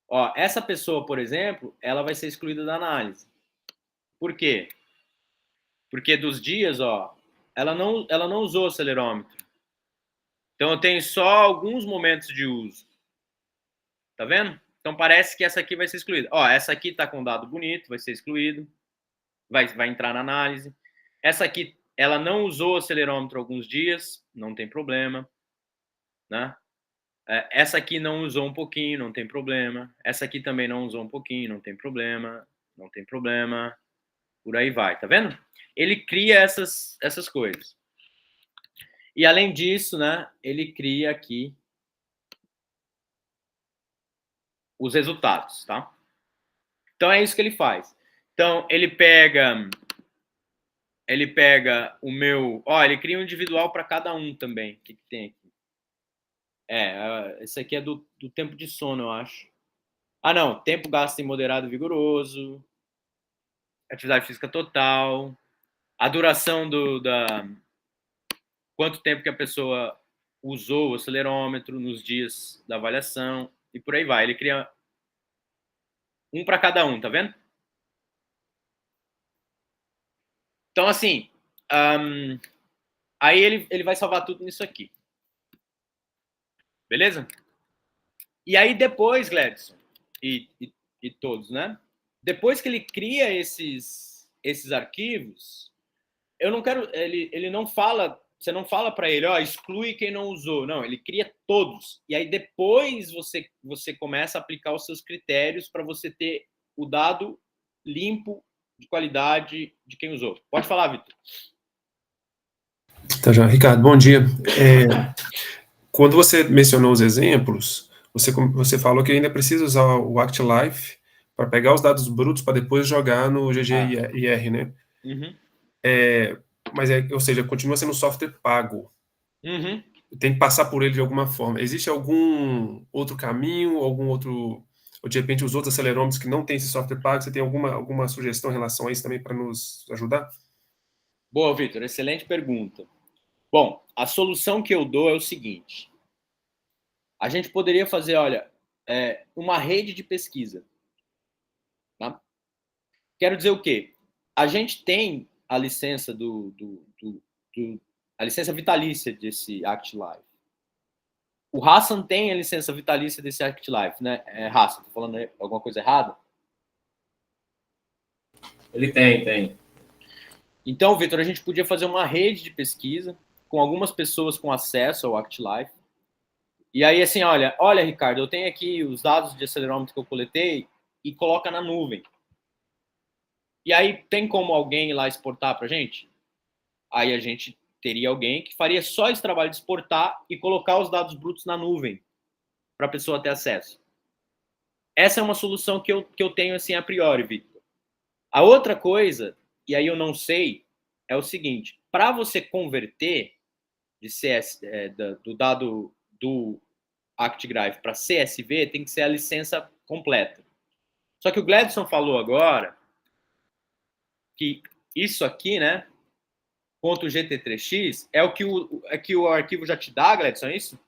Ó, essa pessoa, por exemplo, ela vai ser excluída da análise. Por quê? Porque dos dias, ó, ela não usou o acelerômetro. Então eu tenho só alguns momentos de uso. Tá vendo? Então parece que essa aqui vai ser excluída. Ó, essa aqui tá com dado bonito, vai ser excluído. Vai entrar na análise. Essa aqui, ela não usou o acelerômetro alguns dias, não tem problema, né? Essa aqui não usou um pouquinho, não tem problema. Essa aqui também não usou um pouquinho, não tem problema. Não tem problema. Por aí vai, tá vendo? Ele cria essas coisas. E além disso, né, ele cria aqui os resultados, tá? Então é isso que ele faz. Então ele pega o meu, ó, ele cria um individual para cada um também. O que tem aqui? Esse aqui é do tempo de sono, eu acho. Ah, não, tempo gasto em moderado e vigoroso, atividade física total, a duração quanto tempo que a pessoa usou o acelerômetro nos dias da avaliação e por aí vai. Ele cria um para cada um, tá vendo? Então, assim, aí ele vai salvar tudo nisso aqui. Beleza? E aí depois, Gladson, e todos, né? Depois que ele cria esses arquivos, eu não quero, ele não fala, você não fala para ele, ó, exclui quem não usou. Não, ele cria todos. E aí depois você começa a aplicar os seus critérios para você ter o dado limpo de qualidade de quem usou. Pode falar, Vitor. Tá já, Ricardo, bom dia. Quando você mencionou os exemplos, você falou que ainda precisa usar o ActLife para pegar os dados brutos para depois jogar no GGIR, né? Uhum. Ou seja, continua sendo um software pago. Uhum. Tem que passar por ele de alguma forma. Existe algum outro caminho, ou de repente os outros acelerômetros que não tem esse software pago, você tem alguma sugestão em relação a isso também para nos ajudar? Boa, Vitor, excelente pergunta. Bom, a solução que eu dou é o seguinte. A gente poderia fazer, olha, uma rede de pesquisa. Tá? Quero dizer o quê? A gente tem a licença a licença vitalícia desse ActLife. O Hassan tem a licença vitalícia desse ActLife, né? Hassan, tô falando alguma coisa errada? Ele tem. Então, Vitor, a gente podia fazer uma rede de pesquisa com algumas pessoas com acesso ao ActLife. E aí, assim, olha, Ricardo, eu tenho aqui os dados de acelerômetro que eu coletei e coloca na nuvem. E aí, tem como alguém ir lá exportar para a gente? Aí a gente teria alguém que faria só esse trabalho de exportar e colocar os dados brutos na nuvem para a pessoa ter acesso. Essa é uma solução que eu tenho, assim, a priori, Victor. A outra coisa, e aí eu não sei, é o seguinte, para você converter do dado do ActGrive para CSV, tem que ser a licença completa. Só que o Gladson falou agora que isso aqui, né, .gt3x, é o que o arquivo já te dá, Gladson, é isso?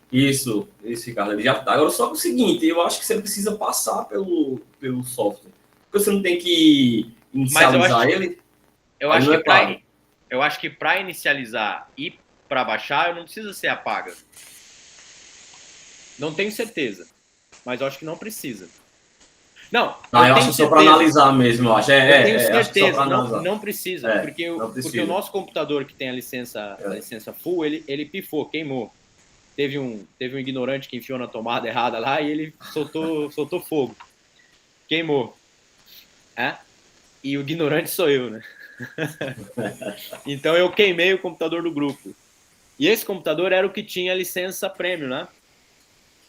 Isso, Ricardo. Ele já tá. Agora, só que o seguinte, eu acho que você precisa passar pelo software. Porque você não tem que inicializar ele. Eu acho que para inicializar e para baixar, não precisa ser a paga. Não tenho certeza, mas eu acho que não precisa. Não, eu acho só para analisar mesmo, eu acho. Eu tenho certeza, não precisa, porque precisa. o nosso computador que tem a licença full, ele pifou, queimou. Teve um ignorante que enfiou na tomada errada lá e ele soltou fogo. Queimou. E o ignorante sou eu, né? Então eu queimei o computador do grupo. E esse computador era o que tinha a licença premium, né?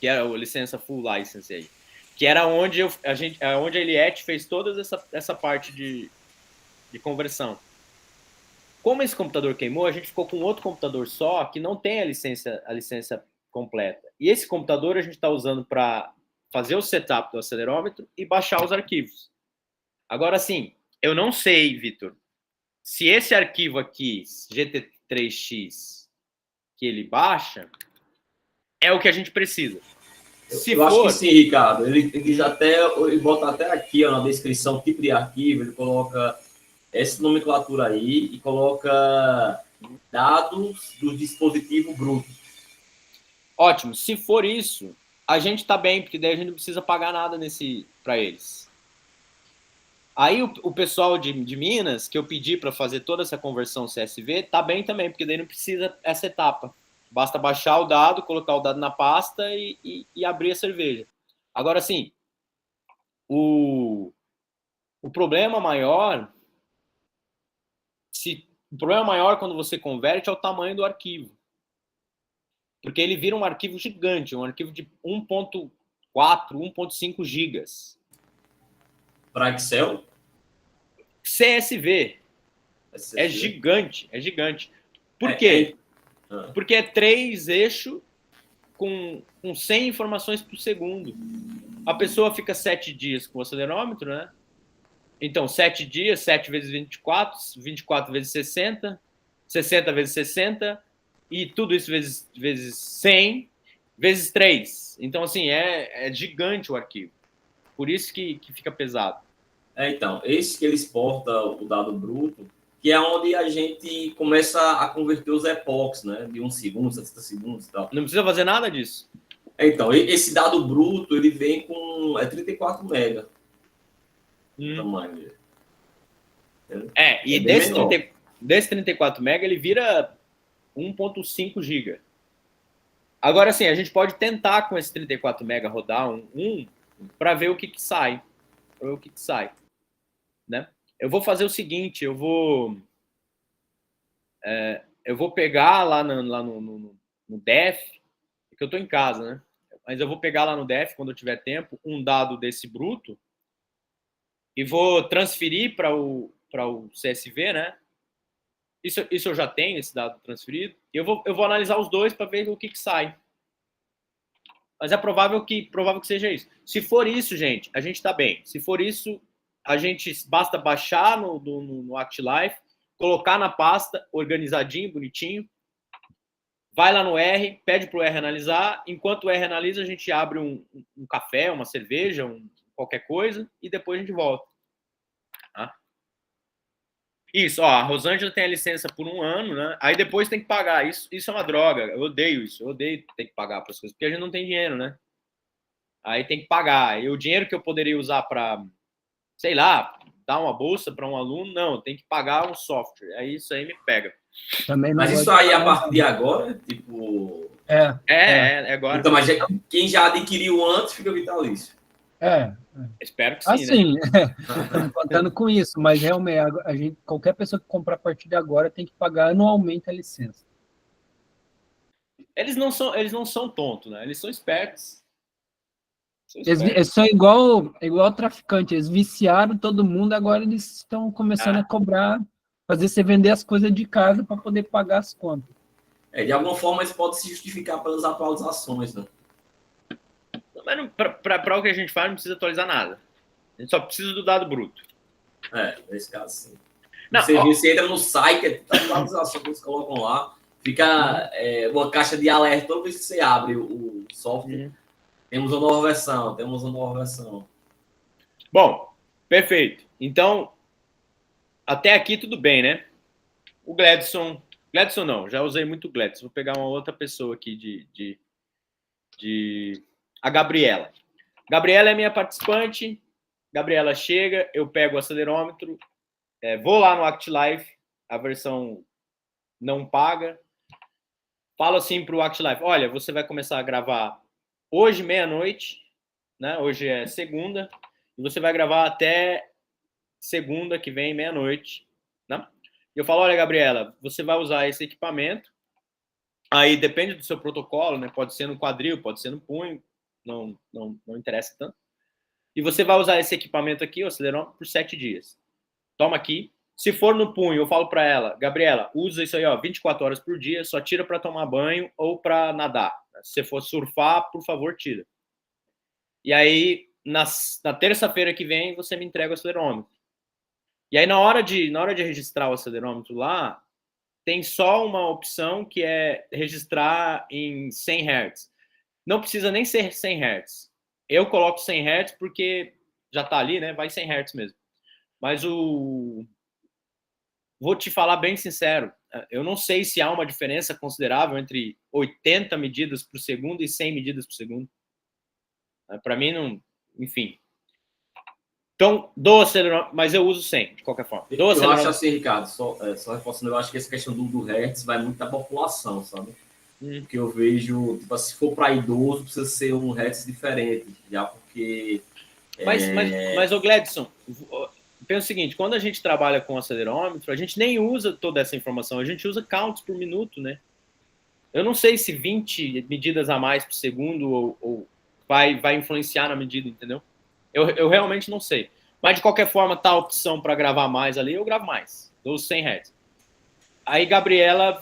Que era a licença full license aí. Que era onde a Eliette fez toda essa parte de conversão. Como esse computador queimou, a gente ficou com outro computador só que não tem a licença completa. E esse computador a gente está usando para fazer o setup do acelerômetro e baixar os arquivos. Agora, sim, eu não sei, Vitor, se esse arquivo aqui, GT3X, que ele baixa, é o que a gente precisa. Eu acho que sim, Ricardo. Ele bota até aqui ó, na descrição, tipo de arquivo, ele coloca essa nomenclatura aí e coloca dados do dispositivo bruto. Ótimo. Se for isso, a gente tá bem, porque daí a gente não precisa pagar nada para eles. Aí o pessoal de Minas, que eu pedi para fazer toda essa conversão CSV, tá bem também, porque daí não precisa essa etapa. Basta baixar o dado, colocar o dado na pasta e abrir a cerveja. Agora, sim, o problema maior... O problema maior quando você converte é o tamanho do arquivo. Porque ele vira um arquivo gigante, um arquivo de 1.4, 1.5 gigas. Para Excel? CSV. É gigante, é gigante. Por quê? Porque é 3 eixos com 100 informações por segundo. A pessoa fica 7 dias com o acelerômetro, né? Então, 7 dias, 7 vezes 24, 24 vezes 60, 60 vezes 60, e tudo isso vezes 100, vezes 3. Então, assim, é gigante o arquivo. Por isso que fica pesado. Então, esse que ele exporta o dado bruto, que é onde a gente começa a converter os epochs, né? De 1 segundo, 60 segundos e tal. Não precisa fazer nada disso. Então, esse dado bruto, ele vem com 34 mega. Tamanho dele. E desse 34 mega, ele vira 1.5 giga. Agora, sim, a gente pode tentar com esse 34 mega rodar para ver o que sai. Para ver o que sai. Né? Eu vou fazer o seguinte, eu vou pegar lá no Def, porque eu estou em casa, né? Mas eu vou pegar lá no Def, quando eu tiver tempo, um dado desse bruto e vou transferir para o CSV, né? Isso eu já tenho, esse dado transferido. Eu vou analisar os dois para ver o que sai. Mas é provável que seja isso. Se for isso, gente, a gente está bem. Se for isso, a gente basta baixar no ActLife, colocar na pasta, organizadinho, bonitinho. Vai lá no R, pede para o R analisar. Enquanto o R analisa, a gente abre um café, uma cerveja, qualquer coisa, e depois a gente volta. Tá? Isso, a Rosângela tem a licença por 1 ano, né? Aí depois tem que pagar. Isso é uma droga. Eu odeio isso. Eu odeio ter que pagar para as coisas, porque a gente não tem dinheiro, né? Aí tem que pagar. E o dinheiro que eu poderia usar para, sei lá, dar uma bolsa para um aluno, não, tem que pagar um software. Aí isso aí me pega. Mas isso aí, a partir de agora, tipo... agora. Então, mas quem já adquiriu antes fica vitalício. Espero que sim, assim, né? Estamos contando com isso, mas realmente qualquer pessoa que comprar a partir de agora tem que pagar anualmente a licença. Eles não são tontos, né? Eles são espertos. Eles são igual traficante, eles viciaram todo mundo, agora eles estão começando a cobrar, fazer você vender as coisas de casa para poder pagar as contas. De alguma forma, eles podem se justificar pelas atualizações, né? Mas para o que a gente faz, não precisa atualizar nada. A gente só precisa do dado bruto. Nesse caso, sim. Não, você entra no site, a atualização que eles colocam lá, Fica uma caixa de alerta toda vez que você abre o software. Temos uma nova versão. Bom, perfeito. Então, até aqui tudo bem, né? O Gladson não, já usei muito o Gladson. Vou pegar uma outra pessoa aqui a Gabriela. Gabriela é minha participante. Gabriela chega, eu pego o acelerômetro, vou lá no ActLife, a versão não paga. Falo assim para o ActLife, olha, você vai começar a gravar hoje, meia-noite, né? Hoje é segunda, e você vai gravar até segunda que vem, meia-noite, né? E eu falo, olha, Gabriela, você vai usar esse equipamento, aí depende do seu protocolo, né? Pode ser no quadril, pode ser no punho, não interessa tanto. E você vai usar esse equipamento aqui, o acelerômetro, por 7 dias. Toma aqui. Se for no punho, eu falo para ela, Gabriela, usa isso aí, 24 horas por dia, só tira para tomar banho ou para nadar. Se você for surfar, por favor, tira. E aí, na terça-feira que vem, você me entrega o acelerômetro. E aí, na hora de registrar o acelerômetro lá, tem só uma opção que é registrar em 100 Hz. Não precisa nem ser 100 Hz. Eu coloco 100 Hz porque já está ali, né? Vai 100 Hz mesmo. Mas vou te falar bem sincero, eu não sei se há uma diferença considerável entre 80 medidas por segundo e 100 medidas por segundo. Para mim, não... Enfim. Então, dou acelerômetro, mas eu uso 100, de qualquer forma. Eu acho assim, Ricardo, só reforçando, eu acho que essa questão do Hertz vai muito da população, sabe? Porque eu vejo, tipo, se for para idoso, precisa ser um Hertz diferente, já porque... Mas o Gladson, pensa o seguinte, quando a gente trabalha com acelerômetro, a gente nem usa toda essa informação, a gente usa counts por minuto, né? Eu não sei se 20 medidas a mais por segundo ou vai influenciar na medida, entendeu? Eu realmente não sei. Mas, de qualquer forma, tá a opção para gravar mais ali, eu gravo mais. Dou 100 Hz. Aí, Gabriela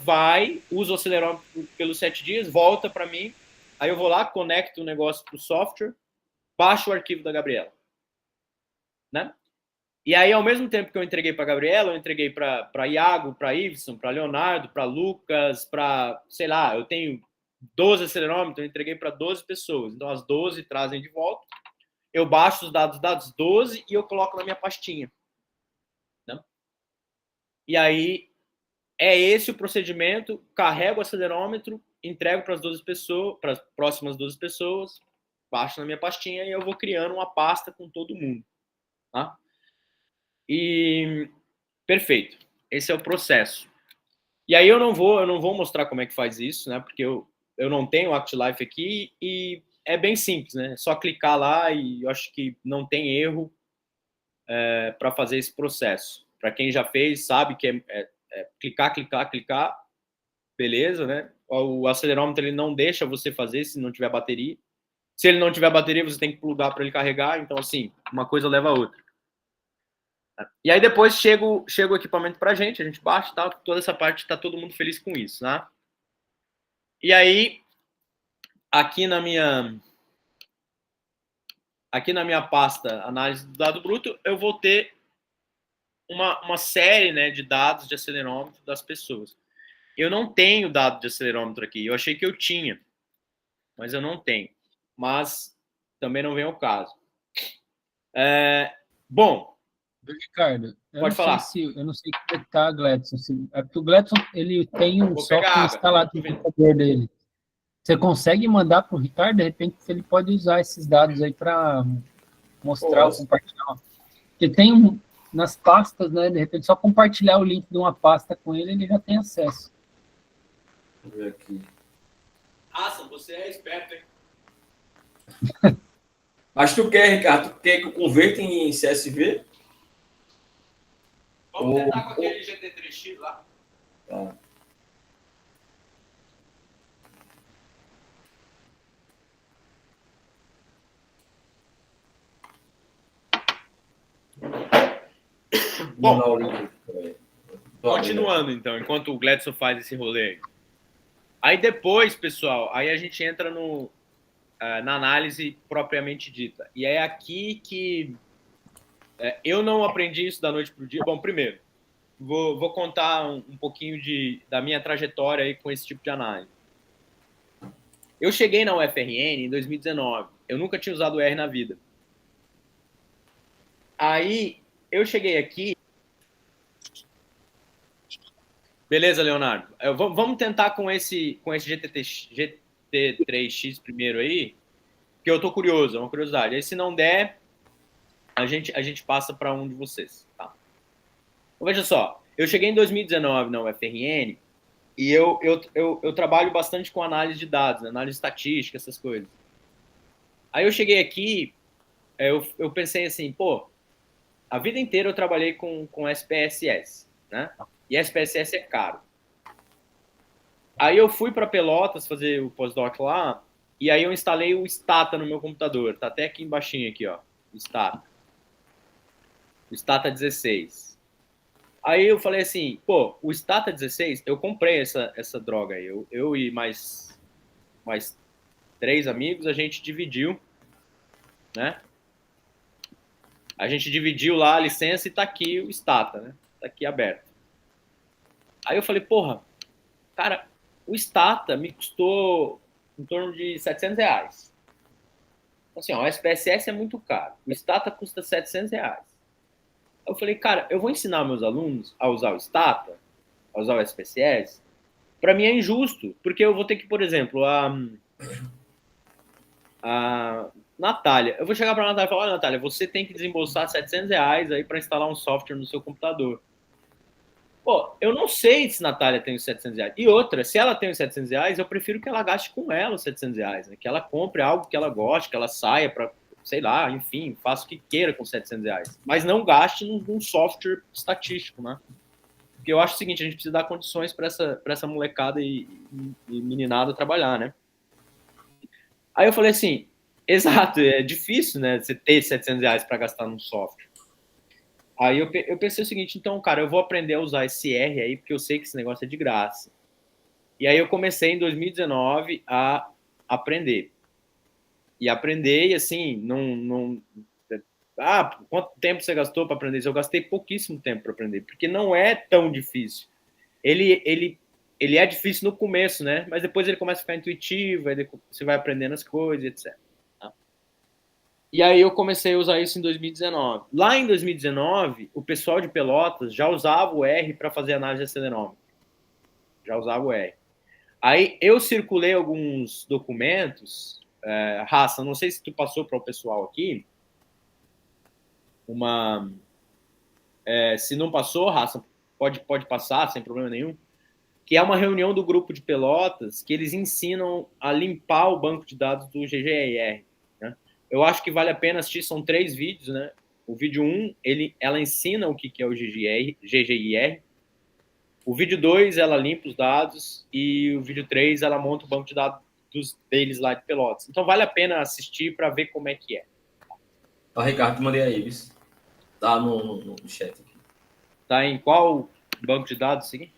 usa o acelerômetro pelos 7 dias, volta para mim, aí eu vou lá, conecto o negócio para o software, baixo o arquivo da Gabriela. Né? E aí, ao mesmo tempo que eu entreguei para a Gabriela, eu entreguei para Iago, para Iveson, para Leonardo, para Lucas, para, sei lá, eu tenho 12 acelerômetros, eu entreguei para 12 pessoas. Então, as 12 trazem de volta. Eu baixo os dados 12 e eu coloco na minha pastinha. Né? E aí, é esse o procedimento, carrego o acelerômetro, entrego para as 12 pessoas, para as próximas 12 pessoas, baixo na minha pastinha e eu vou criando uma pasta com todo mundo. Tá? E perfeito. Esse é o processo. E aí eu não vou mostrar como é que faz isso, né? Porque eu não tenho o ActLife aqui e é bem simples, né? É só clicar lá e eu acho que não tem erro para fazer esse processo. Para quem já fez, sabe que é clicar, beleza, né? O acelerômetro ele não deixa você fazer se não tiver bateria. Se ele não tiver bateria, você tem que plugar para ele carregar. Então, assim, uma coisa leva a outra. E aí depois chega o equipamento para a gente baixa, tá? Toda essa parte está todo mundo feliz com isso, né? E aí, aqui na minha pasta análise do dado bruto, eu vou ter uma série, né, de dados de acelerômetro das pessoas. Eu não tenho dado de acelerômetro aqui. Eu achei que eu tinha, mas eu não tenho. Mas também não vem ao caso. Bom, Ricardo, pode falar. Eu não sei como é que tá, Gladson. É porque o Gladson ele tem um software instalado no computador dele. Você consegue mandar para o Ricardo, de repente, se ele pode usar esses dados aí para mostrar ou compartilhar. Porque tem nas pastas, né? De repente, só compartilhar o link de uma pasta com ele, ele já tem acesso. Vou ver aqui. Você é esperto, hein? Mas tu quer, Ricardo, que eu converta em CSV? Vamos tentar com aquele GT3X lá. Tá. Bom, continuando então, enquanto o Gladson faz esse rolê. Aí depois, pessoal, aí a gente entra na análise propriamente dita. E é aqui que eu não aprendi isso da noite para o dia. Bom, primeiro, vou contar um pouquinho da minha trajetória aí com esse tipo de análise. Eu cheguei na UFRN em 2019. Eu nunca tinha usado o R na vida. Aí, eu cheguei aqui... Beleza, Leonardo? Vamos tentar com esse GT3X primeiro aí, que eu tô curioso, é uma curiosidade. Aí, se não der, a gente passa para um de vocês, tá? Então, veja só, eu cheguei em 2019 na UFRN e eu trabalho bastante com análise de dados, análise estatística, essas coisas. Aí eu cheguei aqui, eu pensei assim, pô, a vida inteira eu trabalhei com SPSS, né? E SPSS é caro. Aí eu fui para Pelotas fazer o pós-doc lá, e aí eu instalei o Stata no meu computador. Tá até aqui embaixinho, aqui, ó. Stata. O Stata 16. Aí eu falei assim, pô, o Stata 16, eu comprei essa droga aí. Eu e mais 3 amigos, a gente dividiu, né? A gente dividiu lá a licença e tá aqui o Stata, né? Tá aqui aberto. Aí eu falei, porra, cara, o Stata me custou em torno de R$700. Assim, ó, o SPSS é muito caro. O Stata custa R$700. Eu falei, cara, eu vou ensinar meus alunos a usar o Stata, a usar o SPSS. Para mim é injusto, porque eu vou ter que, por exemplo, a Natália, eu vou chegar para a Natália e falar, olha, Natália, você tem que desembolsar R$700 aí para instalar um software no seu computador. Pô, eu não sei se Natália tem os R$700. E outra, se ela tem os R$700, eu prefiro que ela gaste com ela os R$700, né? Que ela compre algo que ela goste, que ela saia para, sei lá, enfim, faça o que queira com R$700. Mas não gaste num software estatístico, né? Porque eu acho o seguinte, a gente precisa dar condições para essa molecada e meninada trabalhar, né? Aí eu falei assim, exato, é difícil, né? Você ter R$700 para gastar num software. Aí eu pensei o seguinte, então, cara, eu vou aprender a usar esse R aí, porque eu sei que esse negócio é de graça. E aí eu comecei em 2019 a aprender. E aprender, e assim, quanto tempo você gastou para aprender isso? Eu gastei pouquíssimo tempo para aprender, porque não é tão difícil. Ele é difícil no começo, né? Mas depois ele começa a ficar intuitivo, aí você vai aprendendo as coisas, etc. E aí eu comecei a usar isso em 2019. Lá em 2019, o pessoal de Pelotas já usava o R para fazer análise acelerômetra. Já usava o R. Aí eu circulei alguns documentos, Raça, não sei se tu passou para o pessoal aqui, se não passou, Raça, pode passar, sem problema nenhum, que é uma reunião do grupo de Pelotas que eles ensinam a limpar o banco de dados do GGIR. Eu acho que vale a pena assistir, são 3 vídeos, né? O vídeo 1, ela ensina o que é o GGIR. O vídeo 2, ela limpa os dados. E o vídeo 3, ela monta o banco de dados deles lá de Pelotas. Então, vale a pena assistir para ver como é que é. Tá, Ricardo, mandei aí, isso. Tá no chat aqui. Tá em qual banco de dados, sim?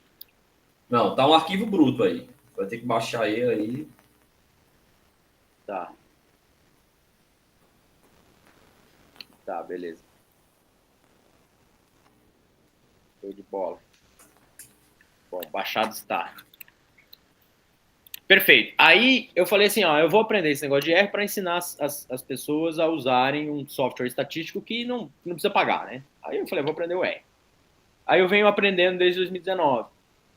Não, tá um arquivo bruto aí. Vai ter que baixar ele aí. Tá. Tá, beleza. Show de bola. Bom, baixado está. Perfeito. Aí eu falei assim, ó, eu vou aprender esse negócio de R para ensinar as pessoas a usarem um software estatístico que não precisa pagar, né? Aí eu falei, vou aprender o R. Aí eu venho aprendendo desde 2019.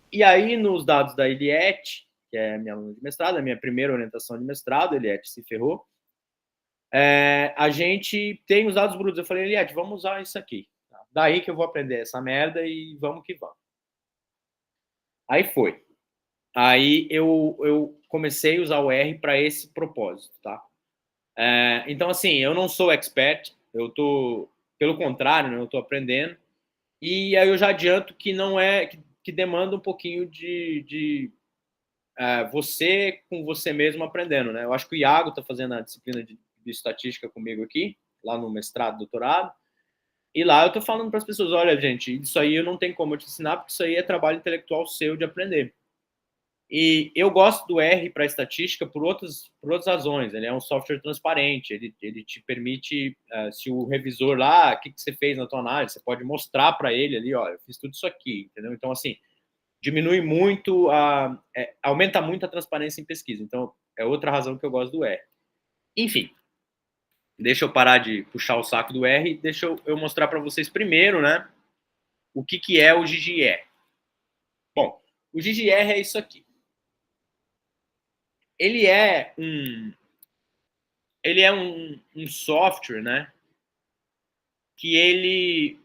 E aí nos dados da Eliette, que é minha aluna de mestrado, a minha primeira orientação de mestrado, Eliette se ferrou, a gente tem os dados brutos. Eu falei, Eliette, vamos usar isso aqui. Daí que eu vou aprender essa merda e vamos que vamos. Aí foi. Aí eu comecei a usar o R para esse propósito, tá? Então, assim, eu não sou expert, eu tô, pelo contrário, né, eu tô aprendendo. E aí eu já adianto que não é, que demanda um pouquinho de você com você mesmo aprendendo, né? Eu acho que o Iago tá fazendo a disciplina de estatística comigo aqui, lá no mestrado, doutorado. E lá eu tô falando para as pessoas, olha, gente, isso aí eu não tenho como eu te ensinar, porque isso aí é trabalho intelectual seu de aprender. E eu gosto do R para estatística por outras razões. Ele é um software transparente, ele te permite, se o revisor lá, o que você fez na tua análise, você pode mostrar para ele ali, ó, eu fiz tudo isso aqui, entendeu? Então, assim, diminui muito, aumenta muito a transparência em pesquisa. Então, é outra razão que eu gosto do R. Enfim, deixa eu parar de puxar o saco do R, deixa eu mostrar para vocês primeiro, né, o que é o GGR. Bom, o GGR é isso aqui. Ele é um software, né, que ele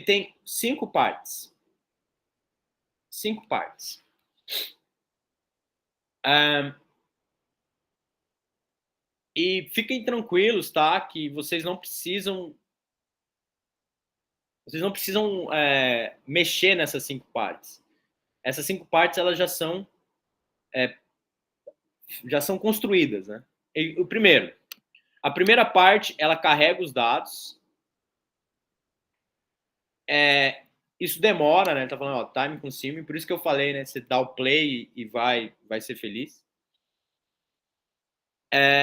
tem 5 partes. 5 partes. E fiquem tranquilos, tá, que vocês não precisam mexer nessas 5 partes. Essas 5 partes, elas já são construídas, né? E, a primeira parte, ela carrega os dados. Isso demora, né? Tá falando, ó, time consuming, por isso que eu falei, né? Você dá o play e vai ser feliz.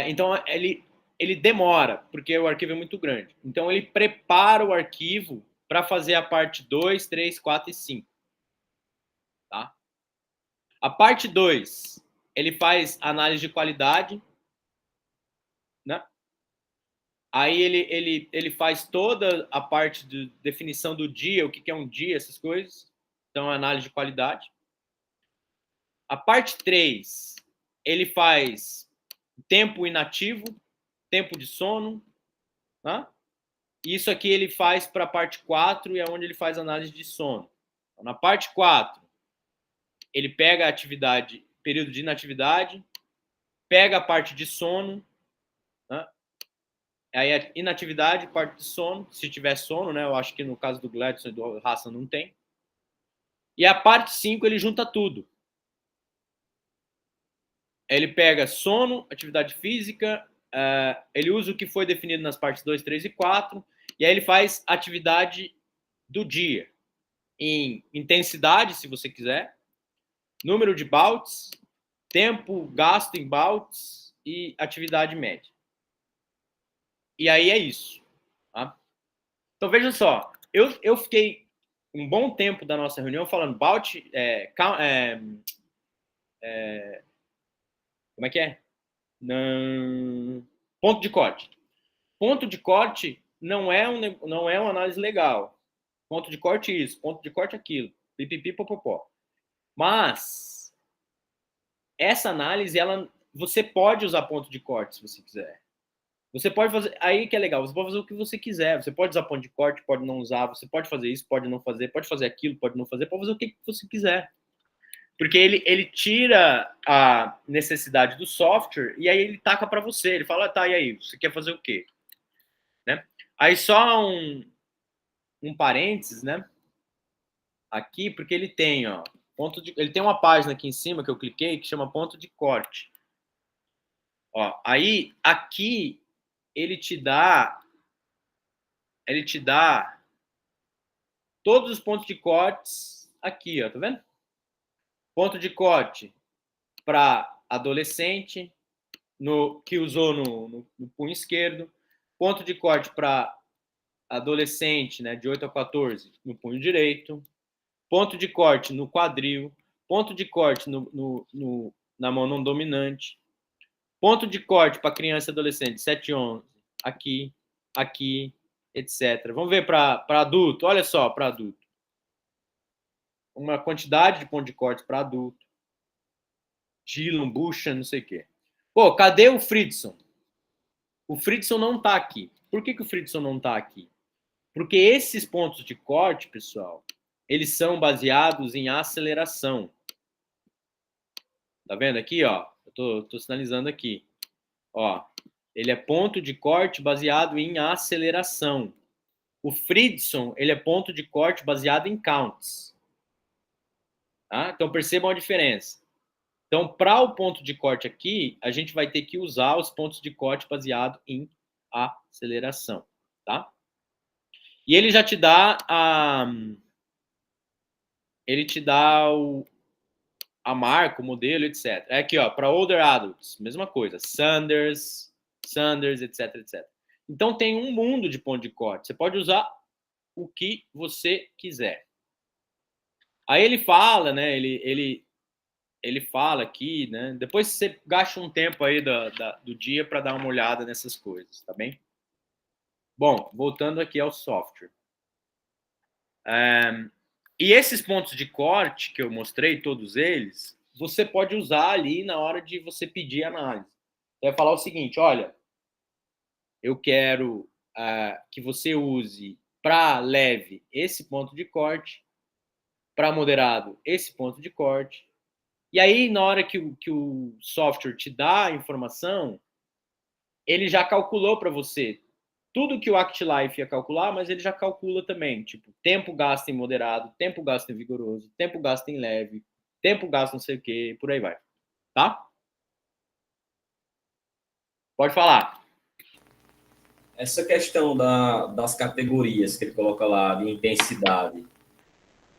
Então, ele demora, porque o arquivo é muito grande. Então, ele prepara o arquivo para fazer a parte 2, 3, 4 e 5. Tá? A parte 2, ele faz análise de qualidade, né? Aí ele faz toda a parte de definição do dia, o que é um dia, essas coisas. Então, análise de qualidade. A parte 3, ele faz tempo inativo, tempo de sono. Né? Isso aqui ele faz para a parte 4 e é onde ele faz análise de sono. Então, na parte 4, ele pega a atividade, período de inatividade, pega a parte de sono, né? Aí a inatividade, parte de sono, se tiver sono, né? Eu acho que no caso do Gladson e do Hassan não tem. E a parte 5 ele junta tudo. Ele pega sono, atividade física, ele usa o que foi definido nas partes 2, 3 e 4, e aí ele faz atividade do dia, em intensidade, se você quiser, número de bouts, tempo gasto em bouts e atividade média. E aí é isso. Tá? Então, veja só, eu fiquei um bom tempo da nossa reunião falando bout, como é que é? Ponto de corte. Ponto de corte não é uma análise legal. Ponto de corte isso, ponto de corte aquilo, pipipi, popopó. Mas essa análise, você pode usar ponto de corte se você quiser. Você pode fazer, aí que é legal, você pode fazer o que você quiser. Você pode usar ponto de corte, pode não usar, você pode fazer isso, pode não fazer, pode fazer aquilo, pode não fazer, pode fazer o que você quiser. Porque ele tira a necessidade do software e aí ele taca para você. Ele fala, tá, e aí, você quer fazer o quê? Né? Aí só um parênteses, né? Aqui, porque ele tem, ó, ele tem uma página aqui em cima que eu cliquei que chama ponto de corte. Ó, aí, aqui, ele te dá todos os pontos de cortes aqui, ó, tá vendo? Ponto de corte para adolescente, que usou no punho esquerdo. Ponto de corte para adolescente, né, de 8 a 14, no punho direito. Ponto de corte no quadril. Ponto de corte na mão não dominante. Ponto de corte para criança e adolescente, 7 e 11, aqui, etc. Vamos ver para adulto. Olha só, para adulto. Uma quantidade de ponto de corte para adulto. Dylan, Bushan, não sei o quê. Pô, cadê o Fridson? O Fridson não está aqui. Por que o Fridson não está aqui? Porque esses pontos de corte, pessoal, eles são baseados em aceleração. Tá vendo aqui, ó? Eu tô sinalizando aqui. Ó, ele é ponto de corte baseado em aceleração. O Fridson, ele é ponto de corte baseado em counts. Tá? Então, percebam a diferença. Então, para o ponto de corte aqui, a gente vai ter que usar os pontos de corte baseado em aceleração. Tá? E ele já te dá ele te dá a marca, o modelo, etc. É aqui, ó, para older adults, mesma coisa. Sanders, etc, etc. Então, tem um mundo de ponto de corte. Você pode usar o que você quiser. Aí ele fala, né? Ele fala aqui, né? Depois você gasta um tempo aí do dia para dar uma olhada nessas coisas, tá bem? Bom, voltando aqui ao software. E esses pontos de corte que eu mostrei, todos eles, você pode usar ali na hora de você pedir análise. Você vai falar o seguinte, olha, eu quero que você use para leve esse ponto de corte, para moderado esse ponto de corte. E aí, na hora que o software te dá a informação, ele já calculou para você tudo que o ActLife ia calcular, mas ele já calcula também, tipo, tempo gasto em moderado, tempo gasto em vigoroso, tempo gasto em leve, tempo gasto não sei o quê, por aí vai. Tá? Pode falar. Essa questão das categorias que ele coloca lá, de intensidade,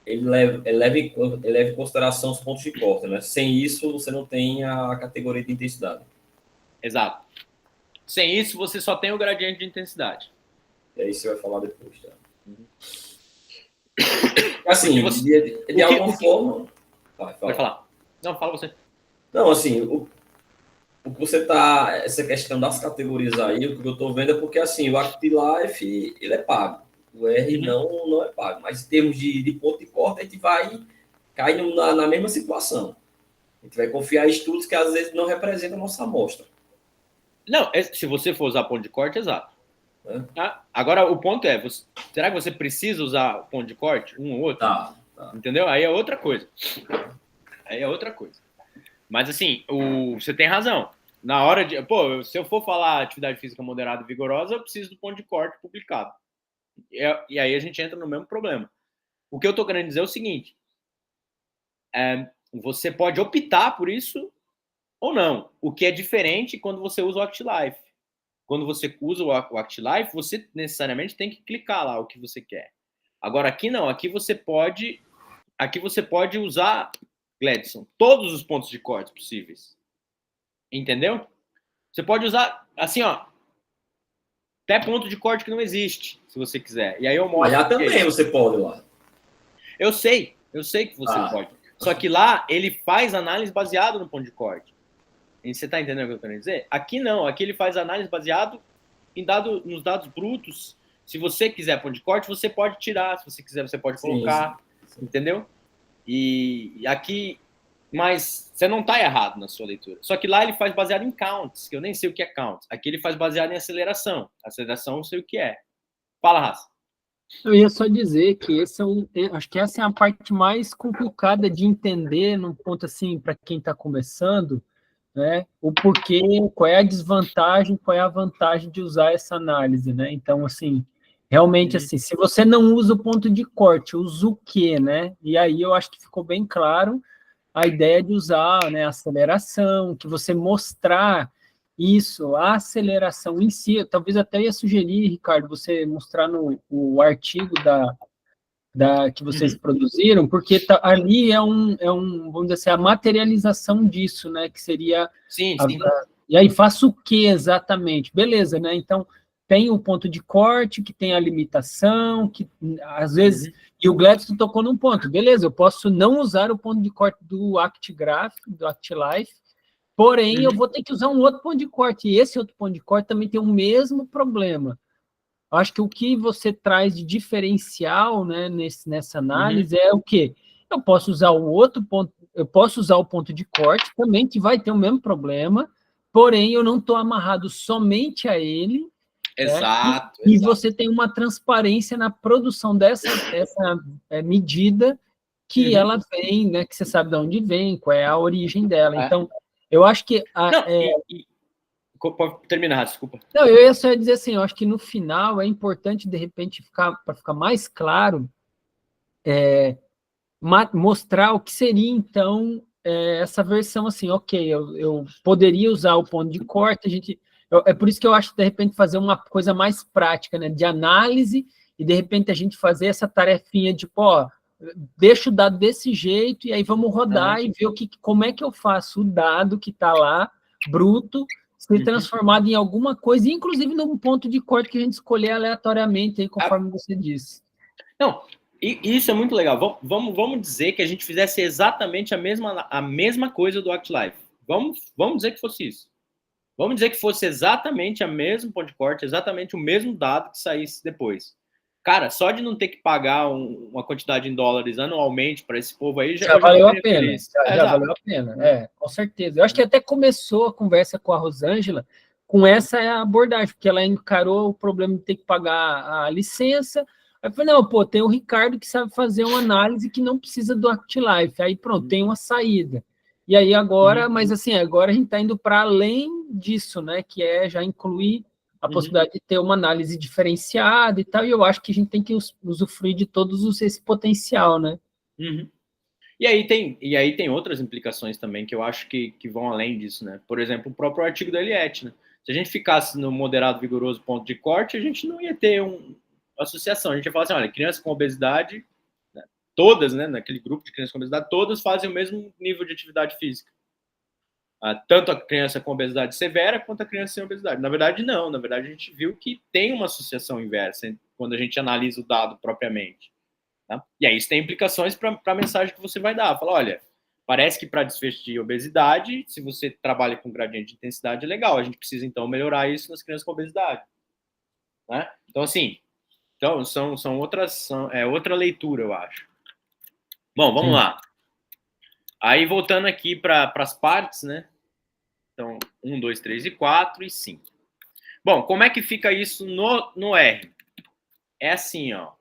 ele leva em consideração os pontos de corte, né? Sem isso, você não tem a categoria de intensidade. Exato. Sem isso, você só tem o gradiente de intensidade. E aí você vai falar depois, tá? Assim, de alguma forma... Pode falar. Não, fala você. Não, assim, o que você tá... Essa questão das categorias aí, o que eu tô vendo é porque, assim, o ActLife, ele é pago. O R não é pago. Mas em termos de ponto de corte, a gente vai cair na mesma situação. A gente vai confiar em estudos que, às vezes, não representam a nossa amostra. Não, se você for usar ponto de corte, exato. Tá? Agora, o ponto é, será que você precisa usar ponto de corte? Um ou outro? Tá. Entendeu? Aí é outra coisa. Mas, assim, você tem razão. Na hora de... Pô, se eu for falar atividade física moderada e vigorosa, eu preciso do ponto de corte publicado. E aí a gente entra no mesmo problema. O que eu tô querendo dizer é o seguinte. Você pode optar por isso ou não. O que é diferente quando você usa o ActLife. Quando você usa o ActLife, você necessariamente tem que clicar lá o que você quer. Agora, aqui não. Aqui você pode usar, Gladson, todos os pontos de corte possíveis. Entendeu? Você pode usar, assim, ó, até ponto de corte que não existe, se você quiser. E aí eu mostro. Mas lá também você pode lá. Eu sei que você pode. Só que lá ele faz análise baseado no ponto de corte. E você está entendendo o que eu estou querendo dizer? Aqui não. Aqui ele faz análise baseado nos dados brutos. Se você quiser ponto de corte, você pode tirar. Se você quiser, você pode colocar. Sim. Entendeu? E aqui... Mas você não está errado na sua leitura. Só que lá ele faz baseado em counts, que eu nem sei o que é count. Aqui ele faz baseado em aceleração. Aceleração eu sei o que é. Fala, Raça. Eu ia só dizer que acho que essa é a parte mais complicada de entender, num ponto assim, para quem está começando, né? O porquê, qual é a desvantagem, qual é a vantagem de usar essa análise, né? Então, assim, realmente, assim, se você não usa o ponto de corte, usa o quê, né? E aí eu acho que ficou bem claro a ideia de usar, né, a aceleração, que você mostrar isso, a aceleração em si. Eu talvez até ia sugerir, Ricardo, você mostrar no artigo que vocês produziram, porque ali é vamos dizer assim, a materialização disso, né, que seria... Sim. E aí, faço o que exatamente? Beleza, né? Então, tem o ponto de corte, que tem a limitação, que às vezes... E o Gladson tocou num ponto. Beleza, eu posso não usar o ponto de corte do ActGraph, do ActLife, porém, eu vou ter que usar um outro ponto de corte. E esse outro ponto de corte também tem o mesmo problema. Eu acho que o que você traz de diferencial, né, nessa análise é o quê? Eu posso usar o outro ponto, eu posso usar o ponto de corte também, que vai ter o mesmo problema, porém, eu não estou amarrado somente a ele. Exato. E você tem uma transparência na produção dessa medida que ela vem, né? Que você sabe de onde vem, qual é a origem dela. Então, eu acho que... Pode terminar, desculpa. Não, eu ia só dizer assim, eu acho que no final é importante, de repente, para ficar mais claro, mostrar o que seria, então, essa versão assim, ok, eu poderia usar o ponto de corte, é por isso que eu acho que, de repente, fazer uma coisa mais prática, né, de análise, e, de repente, a gente fazer essa tarefinha, tipo, deixa o dado desse jeito e aí vamos rodar e ver como é que eu faço o dado que está lá, bruto, ser transformado em alguma coisa, inclusive num ponto de corte que a gente escolher aleatoriamente, aí, conforme você disse. Não, isso é muito legal. Vamos dizer que a gente fizesse exatamente a mesma coisa do ActLife. Vamos dizer que fosse isso. Vamos dizer que fosse exatamente o mesmo ponto de corte, exatamente o mesmo dado que saísse depois. Cara, só de não ter que pagar uma quantidade em dólares anualmente para esse povo aí, já valeu a pena. Já valeu a pena, com certeza. Eu acho que até começou a conversa com a Rosângela com essa abordagem, porque ela encarou o problema de ter que pagar a licença. Aí eu falei, não, pô, tem o Ricardo que sabe fazer uma análise que não precisa do ActLife. Aí pronto, tem uma saída. E aí agora, mas assim, agora a gente está indo para além disso, né? Que é já incluir a possibilidade de ter uma análise diferenciada e tal, e eu acho que a gente tem que usufruir de todos esse potencial, né? E aí tem outras implicações também que eu acho que vão além disso, né? Por exemplo, o próprio artigo da Eliette, né? Se a gente ficasse no moderado vigoroso ponto de corte, a gente não ia ter uma associação. A gente ia falar assim, olha, criança com obesidade, né? Todas, né? Naquele grupo de crianças com obesidade, todas fazem o mesmo nível de atividade física. Tanto a criança com obesidade severa quanto a criança sem obesidade. Na verdade, não. Na verdade, a gente viu que tem uma associação inversa quando a gente analisa o dado propriamente. Tá? E aí isso tem implicações para a mensagem que você vai dar. Fala, olha, parece que para desfecho de obesidade, se você trabalha com gradiente de intensidade, é legal. A gente precisa, então, melhorar isso nas crianças com obesidade. Né? Então, assim, são outra leitura, eu acho. Bom, vamos lá. Aí, voltando aqui para as partes, né? Então, 1, 2, 3 e 4 e 5. Bom, como é que fica isso no R? É assim, ó.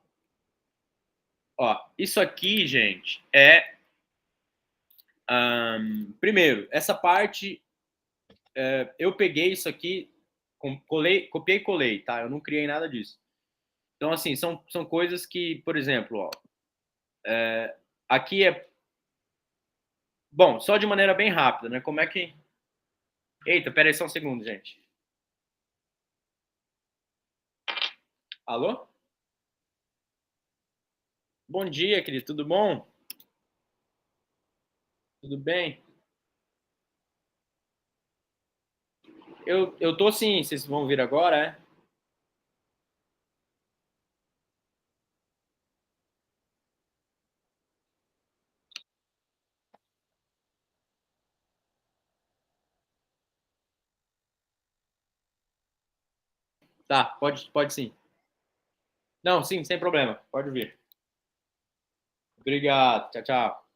Isso aqui, gente, é... primeiro, essa parte, eu peguei isso aqui, copiei e colei, tá? Eu não criei nada disso. Então, assim, são coisas que, por exemplo, ó, aqui é... Bom, só de maneira bem rápida, né? Como é que... Eita, peraí só um segundo, gente. Alô? Bom dia, querido. Tudo bom? Tudo bem? Eu tô sim. Vocês vão vir agora, é? Tá, pode sim. Não, sim, sem problema. Pode vir. Obrigado. Tchau, tchau.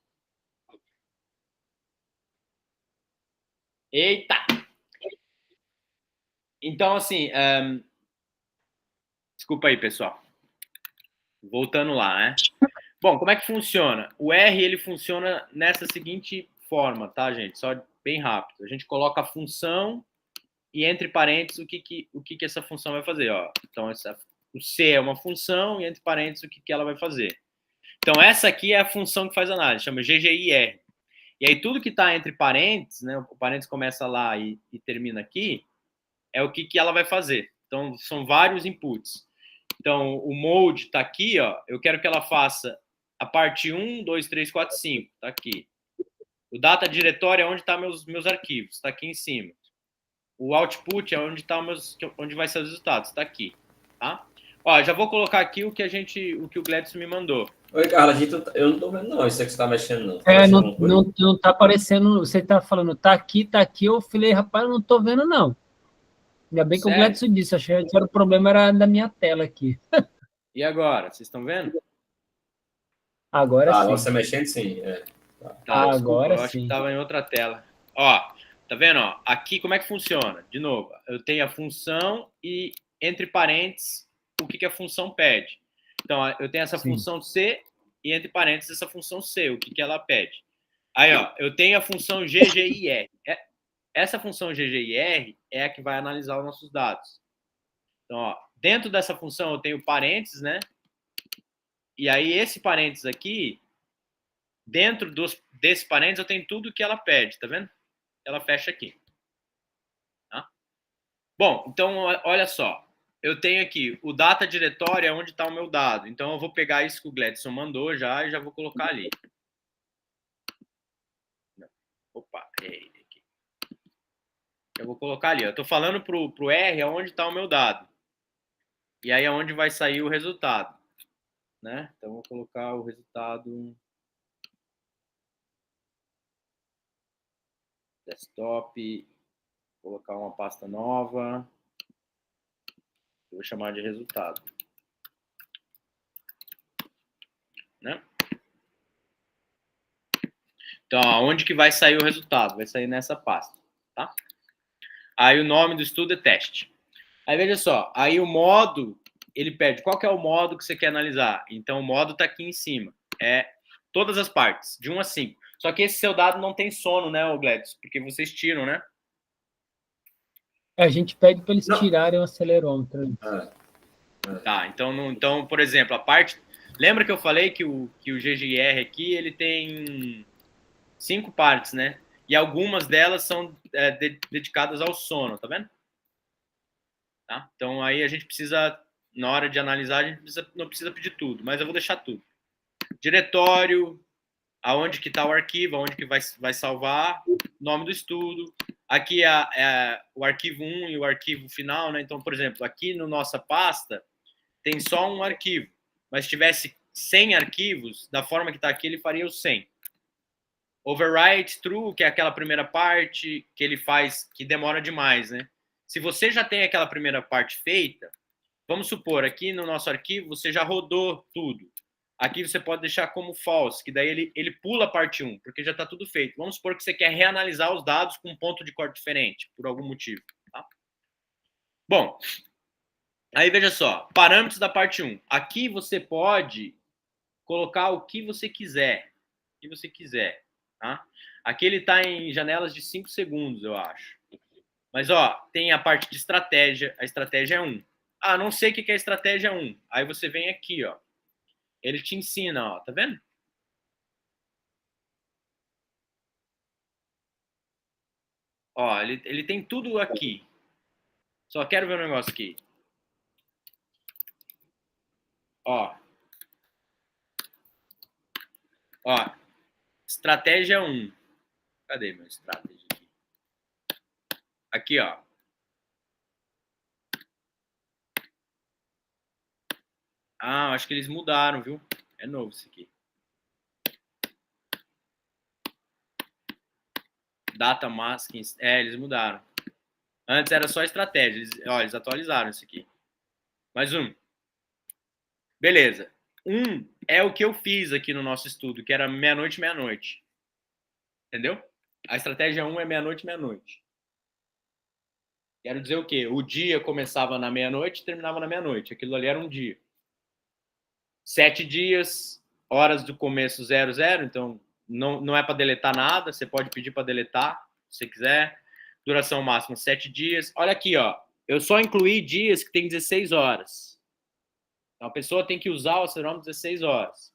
Eita! Então, assim, desculpa aí, pessoal. Voltando lá, né? Bom, como é que funciona? O R, ele funciona nessa seguinte forma, tá, gente? Só bem rápido. A gente coloca a função e entre parênteses o que essa função vai fazer, ó. Então, o C é uma função e entre parênteses o que ela vai fazer. Então, essa aqui é a função que faz análise, chama GGIR. E aí, tudo que está entre parênteses, né, o parênteses começa lá e termina aqui, é o que ela vai fazer. Então, são vários inputs. Então, o mode está aqui, ó, eu quero que ela faça a parte 1, 2, 3, 4, 5, está aqui. O data diretório é onde estão meus arquivos, está aqui em cima. O output é onde vai ser os resultados, está aqui. Tá? Ó, já vou colocar aqui o que o Gladson me mandou. Oi, Carla, eu não tô vendo não, isso é que você tá mexendo não. Não tá aparecendo, você tá falando, tá aqui, eu falei, rapaz, eu não tô vendo não. Ainda bem que o Gladson disse, achei que o problema era da minha tela aqui. E agora, vocês estão vendo? Agora sim. Agora você mexendo sim. Tá, agora eu acho que tava em outra tela. Ó, tá vendo? Ó, aqui como é que funciona? De novo, eu tenho a função e entre parênteses o que a função pede. Então, eu tenho essa função C e entre parênteses essa função C, o que ela pede. Aí, ó, eu tenho a função GGIR. Essa função GGIR é a que vai analisar os nossos dados. Então, ó, dentro dessa função eu tenho parênteses, né? E aí esse parênteses aqui, dentro desse parênteses eu tenho tudo que ela pede, tá vendo? Ela fecha aqui. Tá? Bom, então olha só. eu tenho aqui o data diretório é onde está o meu dado. Então, eu vou pegar isso que o Gladson mandou já e já vou colocar ali. Opa, errei aqui. Eu vou colocar ali. Eu estou falando para o R aonde está o meu dado. E aí, aonde vai sair o resultado. Né? Então, eu vou colocar o resultado... Desktop. Colocar uma pasta nova. Eu vou chamar de resultado. Né? Então, onde que vai sair o resultado? Vai sair nessa pasta, tá? Aí o nome do estudo é teste. Aí veja só, aí o modo, ele pede qual que é o modo que você quer analisar. Então o modo está aqui em cima. É todas as partes, de 1 a 5. Só que esse seu dado não tem sono, né, Gladys? Porque vocês tiram, né? A gente pede para eles tirarem o acelerômetro. Tá, então, por exemplo, a parte... Lembra que eu falei que o GGR aqui, ele tem 5 partes, né? E algumas delas são dedicadas ao sono, tá vendo? Tá? Então, aí a gente precisa, na hora de analisar, a gente não precisa pedir tudo, mas eu vou deixar tudo. Diretório, aonde que está o arquivo, aonde que vai salvar, nome do estudo. Aqui é o arquivo 1 e o arquivo final, né? Então, por exemplo, aqui no nossa pasta tem só um arquivo, mas se tivesse 100 arquivos, da forma que está aqui, ele faria os 100. Overwrite true, que é aquela primeira parte que ele faz, que demora demais, né? Se você já tem aquela primeira parte feita, vamos supor, aqui no nosso arquivo, você já rodou tudo. Aqui você pode deixar como false, que daí ele pula a parte 1, porque já está tudo feito. Vamos supor que você quer reanalisar os dados com um ponto de corte diferente, por algum motivo. Tá? Bom, aí veja só, parâmetros da parte 1. Aqui você pode colocar o que você quiser. O que você quiser. Tá? Aqui ele está em janelas de 5 segundos, eu acho. Mas, ó, tem a parte de estratégia. A estratégia é 1. Ah, não sei o que é a estratégia 1. Aí você vem aqui, ó. Ele te ensina, ó. Tá vendo? Ó, ele tem tudo aqui. Só quero ver um negócio aqui. Ó. Ó. Estratégia 1. Cadê meu estratégia aqui? Aqui, ó. Ah, acho que eles mudaram, viu? É novo isso aqui. Data masking. Eles mudaram. Antes era só estratégia. Eles atualizaram isso aqui. Mais um. Beleza. 1 é o que eu fiz aqui no nosso estudo, que era meia-noite, meia-noite. Entendeu? A estratégia 1 é meia-noite, meia-noite. Quero dizer o quê? O dia começava na meia-noite e terminava na meia-noite. Aquilo ali era um dia. 7 dias, horas do começo 00, então não é para deletar nada, você pode pedir para deletar, se você quiser. Duração máxima 7 dias. Olha aqui, ó, eu só incluí dias que tem 16 horas. Então, a pessoa tem que usar o acelerômetro 16 horas.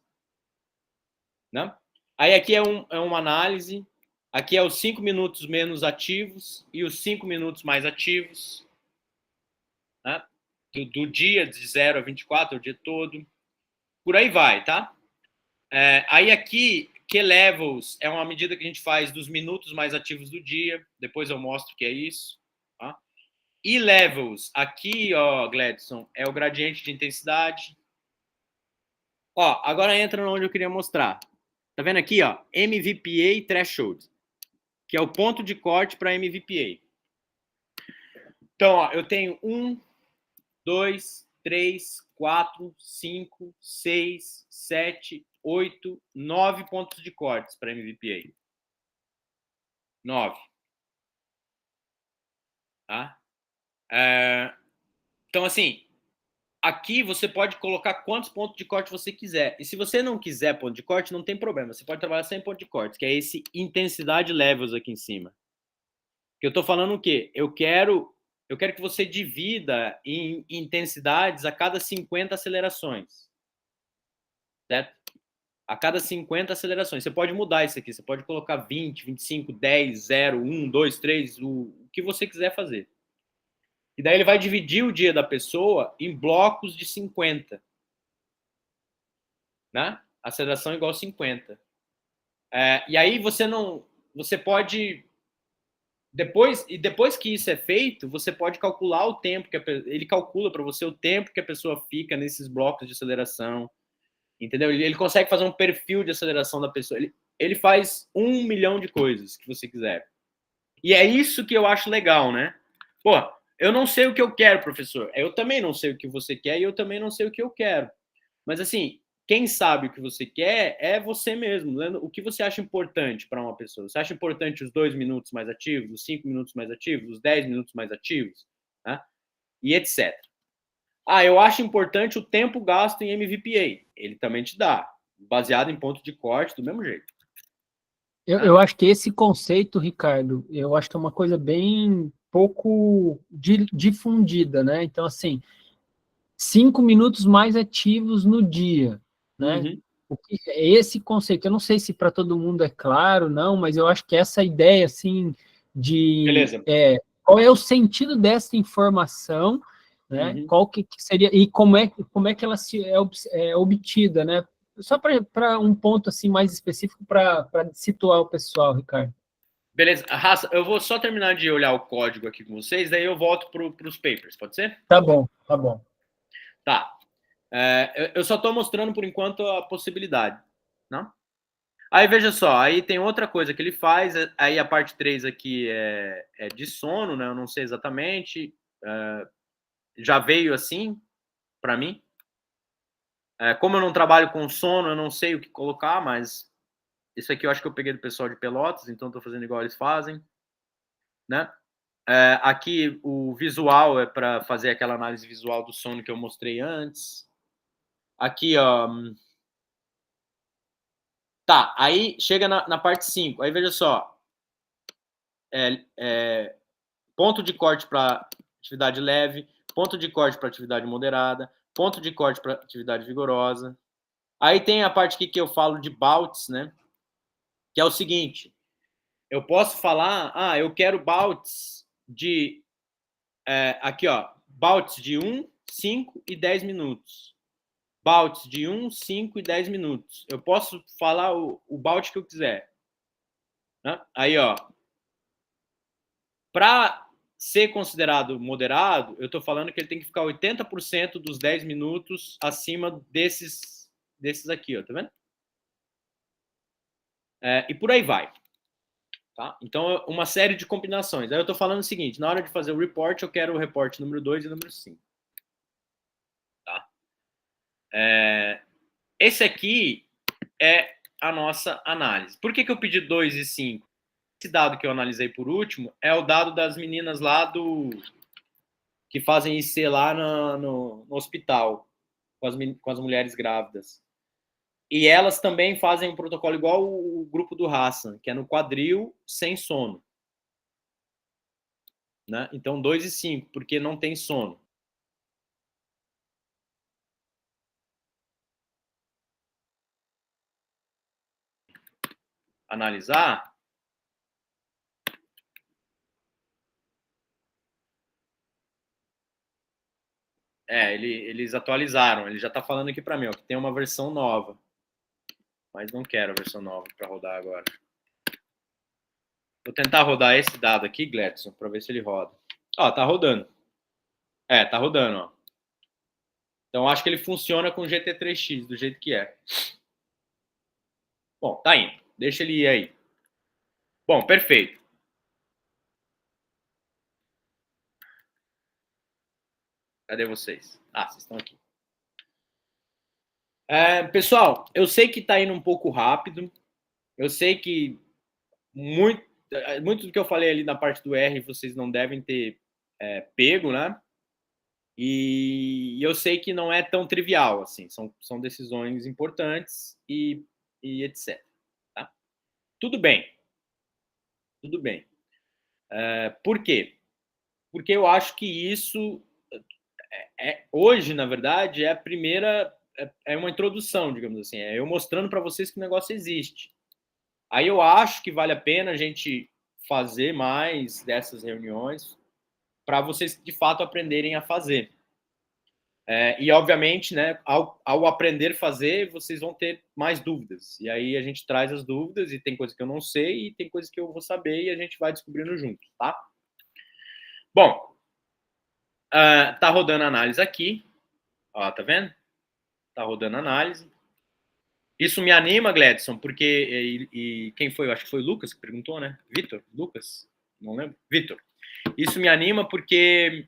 Né? Aí aqui é uma análise, aqui é os 5 minutos menos ativos e os 5 minutos mais ativos. Né? Do dia de 0 a 24, o dia todo. Por aí vai, tá? Aí aqui, que levels é uma medida que a gente faz dos minutos mais ativos do dia. Depois eu mostro o que é isso. Tá? E levels, aqui, ó, Gladson, é o gradiente de intensidade. Ó, agora entra onde eu queria mostrar. Tá vendo aqui, ó? MVPA Threshold, que é o ponto de corte para MVPA. Então, ó, eu tenho 1, 2, 3, 4, 5, 6, 7, 8, 9 pontos de cortes para MVPA. 9. Tá? Então, assim, aqui você pode colocar quantos pontos de corte você quiser. E se você não quiser ponto de corte, não tem problema. Você pode trabalhar sem ponto de corte, que é esse intensidade levels aqui em cima. Que eu estou falando o quê? Eu quero que você divida em intensidades a cada 50 acelerações. Certo? A cada 50 acelerações. Você pode mudar isso aqui. Você pode colocar 20, 25, 10, 0, 1, 2, 3, o que você quiser fazer. E daí ele vai dividir o dia da pessoa em blocos de 50. Né? Aceleração igual a 50. E aí você pode... Depois que isso é feito, você pode calcular o tempo ele calcula para você o tempo que a pessoa fica nesses blocos de aceleração, entendeu? Ele consegue fazer um perfil de aceleração da pessoa. Ele faz 1 milhão de coisas que você quiser. E é isso que eu acho legal, né? Pô, eu não sei o que eu quero, professor. Eu também não sei o que você quer e eu também não sei o que eu quero. Mas assim, quem sabe o que você quer é você mesmo. O que você acha importante para uma pessoa? Você acha importante os 2 minutos mais ativos, os 5 minutos mais ativos, os 10 minutos mais ativos? Né? E etc. Eu acho importante o tempo gasto em MVPA. Ele também te dá, baseado em ponto de corte, do mesmo jeito. Eu acho que esse conceito, Ricardo, eu acho que é uma coisa bem pouco difundida, né? Então, assim, 5 minutos mais ativos no dia, né? Uhum. Esse conceito, eu não sei se para todo mundo é claro, não, mas eu acho que essa ideia, assim, de... Beleza. Qual é o sentido dessa informação, né? Uhum. Qual que seria... E como é que ela é obtida, né? Só para um ponto, assim, mais específico para situar o pessoal, Ricardo. Beleza. Raça, eu vou só terminar de olhar o código aqui com vocês, daí eu volto para os papers, pode ser? Tá bom, tá bom. Tá. Eu só estou mostrando, por enquanto, a possibilidade. Não? Aí, veja só, aí tem outra coisa que ele faz, aí a parte 3 aqui é de sono, né? Eu não sei exatamente, já veio assim para mim. Como eu não trabalho com sono, eu não sei o que colocar, mas isso aqui eu acho que eu peguei do pessoal de Pelotas, então estou fazendo igual eles fazem. Né? Aqui o visual é para fazer aquela análise visual do sono que eu mostrei antes. Aqui, ó... Tá, aí chega na parte 5. Aí veja só. Ponto de corte para atividade leve, ponto de corte para atividade moderada, ponto de corte para atividade vigorosa. Aí tem a parte aqui que eu falo de bouts, né? Que é o seguinte: eu posso falar, eu quero bouts de... aqui, ó. Bouts de 1, 5 e 10 minutos. Bouts de 1, 5 e 10 minutos. Eu posso falar o bout que eu quiser. Né? Aí, ó. Para ser considerado moderado, eu estou falando que ele tem que ficar 80% dos 10 minutos acima desses aqui, ó. Tá vendo? E por aí vai. Tá? Então, uma série de combinações. Aí eu estou falando o seguinte: na hora de fazer o report, eu quero o report número 2 e número 5. Tá? Esse aqui é a nossa análise. Por que eu pedi 2 e 5? Esse dado que eu analisei por último é o dado das meninas lá que fazem IC lá no hospital, com as mulheres grávidas. E elas também fazem um protocolo igual o grupo do Hassan, que é no quadril, sem sono. Né? Então, 2 e 5, porque não tem sono. Analisar. Eles atualizaram. Ele já está falando aqui para mim, ó, que tem uma versão nova. Mas não quero a versão nova para rodar agora. Vou tentar rodar esse dado aqui, Gladson, para ver se ele roda. Ó, tá rodando. Tá rodando, ó. Então, acho que ele funciona com GT3X, do jeito que é. Bom, tá indo. Deixa ele ir aí. Bom, perfeito. Cadê vocês? Vocês estão aqui. Pessoal, eu sei que tá indo um pouco rápido. Eu sei que muito do que eu falei ali na parte do R, vocês não devem ter pego, né? E eu sei que não é tão trivial, assim. São decisões importantes e etc. Tá? Tudo bem. Tudo bem. Por quê? Porque eu acho que isso, hoje, na verdade, é a primeira... É uma introdução, digamos assim. É eu mostrando para vocês que o negócio existe. Aí eu acho que vale a pena a gente fazer mais dessas reuniões para vocês, de fato, aprenderem a fazer. E, obviamente, né, ao aprender a fazer, vocês vão ter mais dúvidas. E aí a gente traz as dúvidas, e tem coisas que eu não sei, e tem coisas que eu vou saber, e a gente vai descobrindo junto, tá? Bom, tá rodando a análise aqui. Ó, tá vendo? Tá rodando a análise. Isso me anima, Gledson, porque... E quem foi? Eu acho que foi o Lucas que perguntou, né? Vitor? Lucas? Não lembro. Vitor. Isso me anima porque...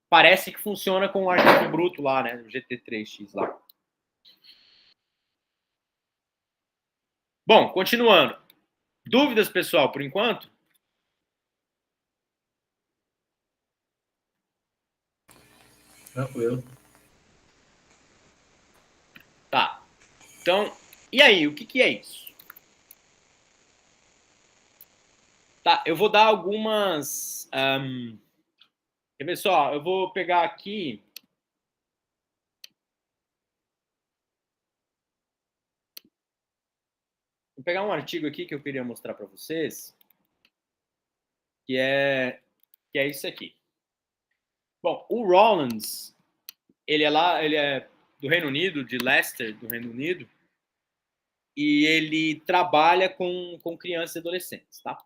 parece que funciona com o arquivo bruto lá, né? O GT3X lá. Bom, continuando. Dúvidas, pessoal, por enquanto? Tranquilo. Tá. Então, e aí? O que é isso? Tá, eu vou dar algumas... quer ver só? Eu vou pegar aqui... Vou pegar um artigo aqui que eu queria mostrar para vocês, que é isso aqui. Bom, o Rollins, ele é do Reino Unido, de Leicester, do Reino Unido, e ele trabalha com crianças e adolescentes, tá?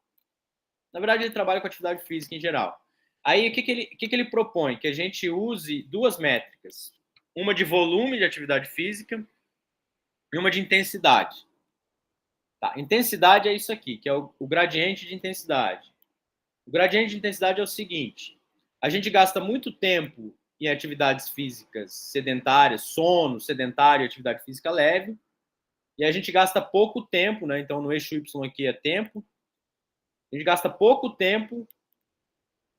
Na verdade, ele trabalha com atividade física em geral. Aí, o que ele propõe? Que a gente use duas métricas. Uma de volume de atividade física e uma de intensidade. Tá, intensidade é isso aqui, que é o gradiente de intensidade. O gradiente de intensidade é o seguinte: a gente gasta muito tempo em atividades físicas sedentárias, sono, sedentário, atividade física leve, e a gente gasta pouco tempo, né? Então, no eixo Y aqui é tempo. A gente gasta pouco tempo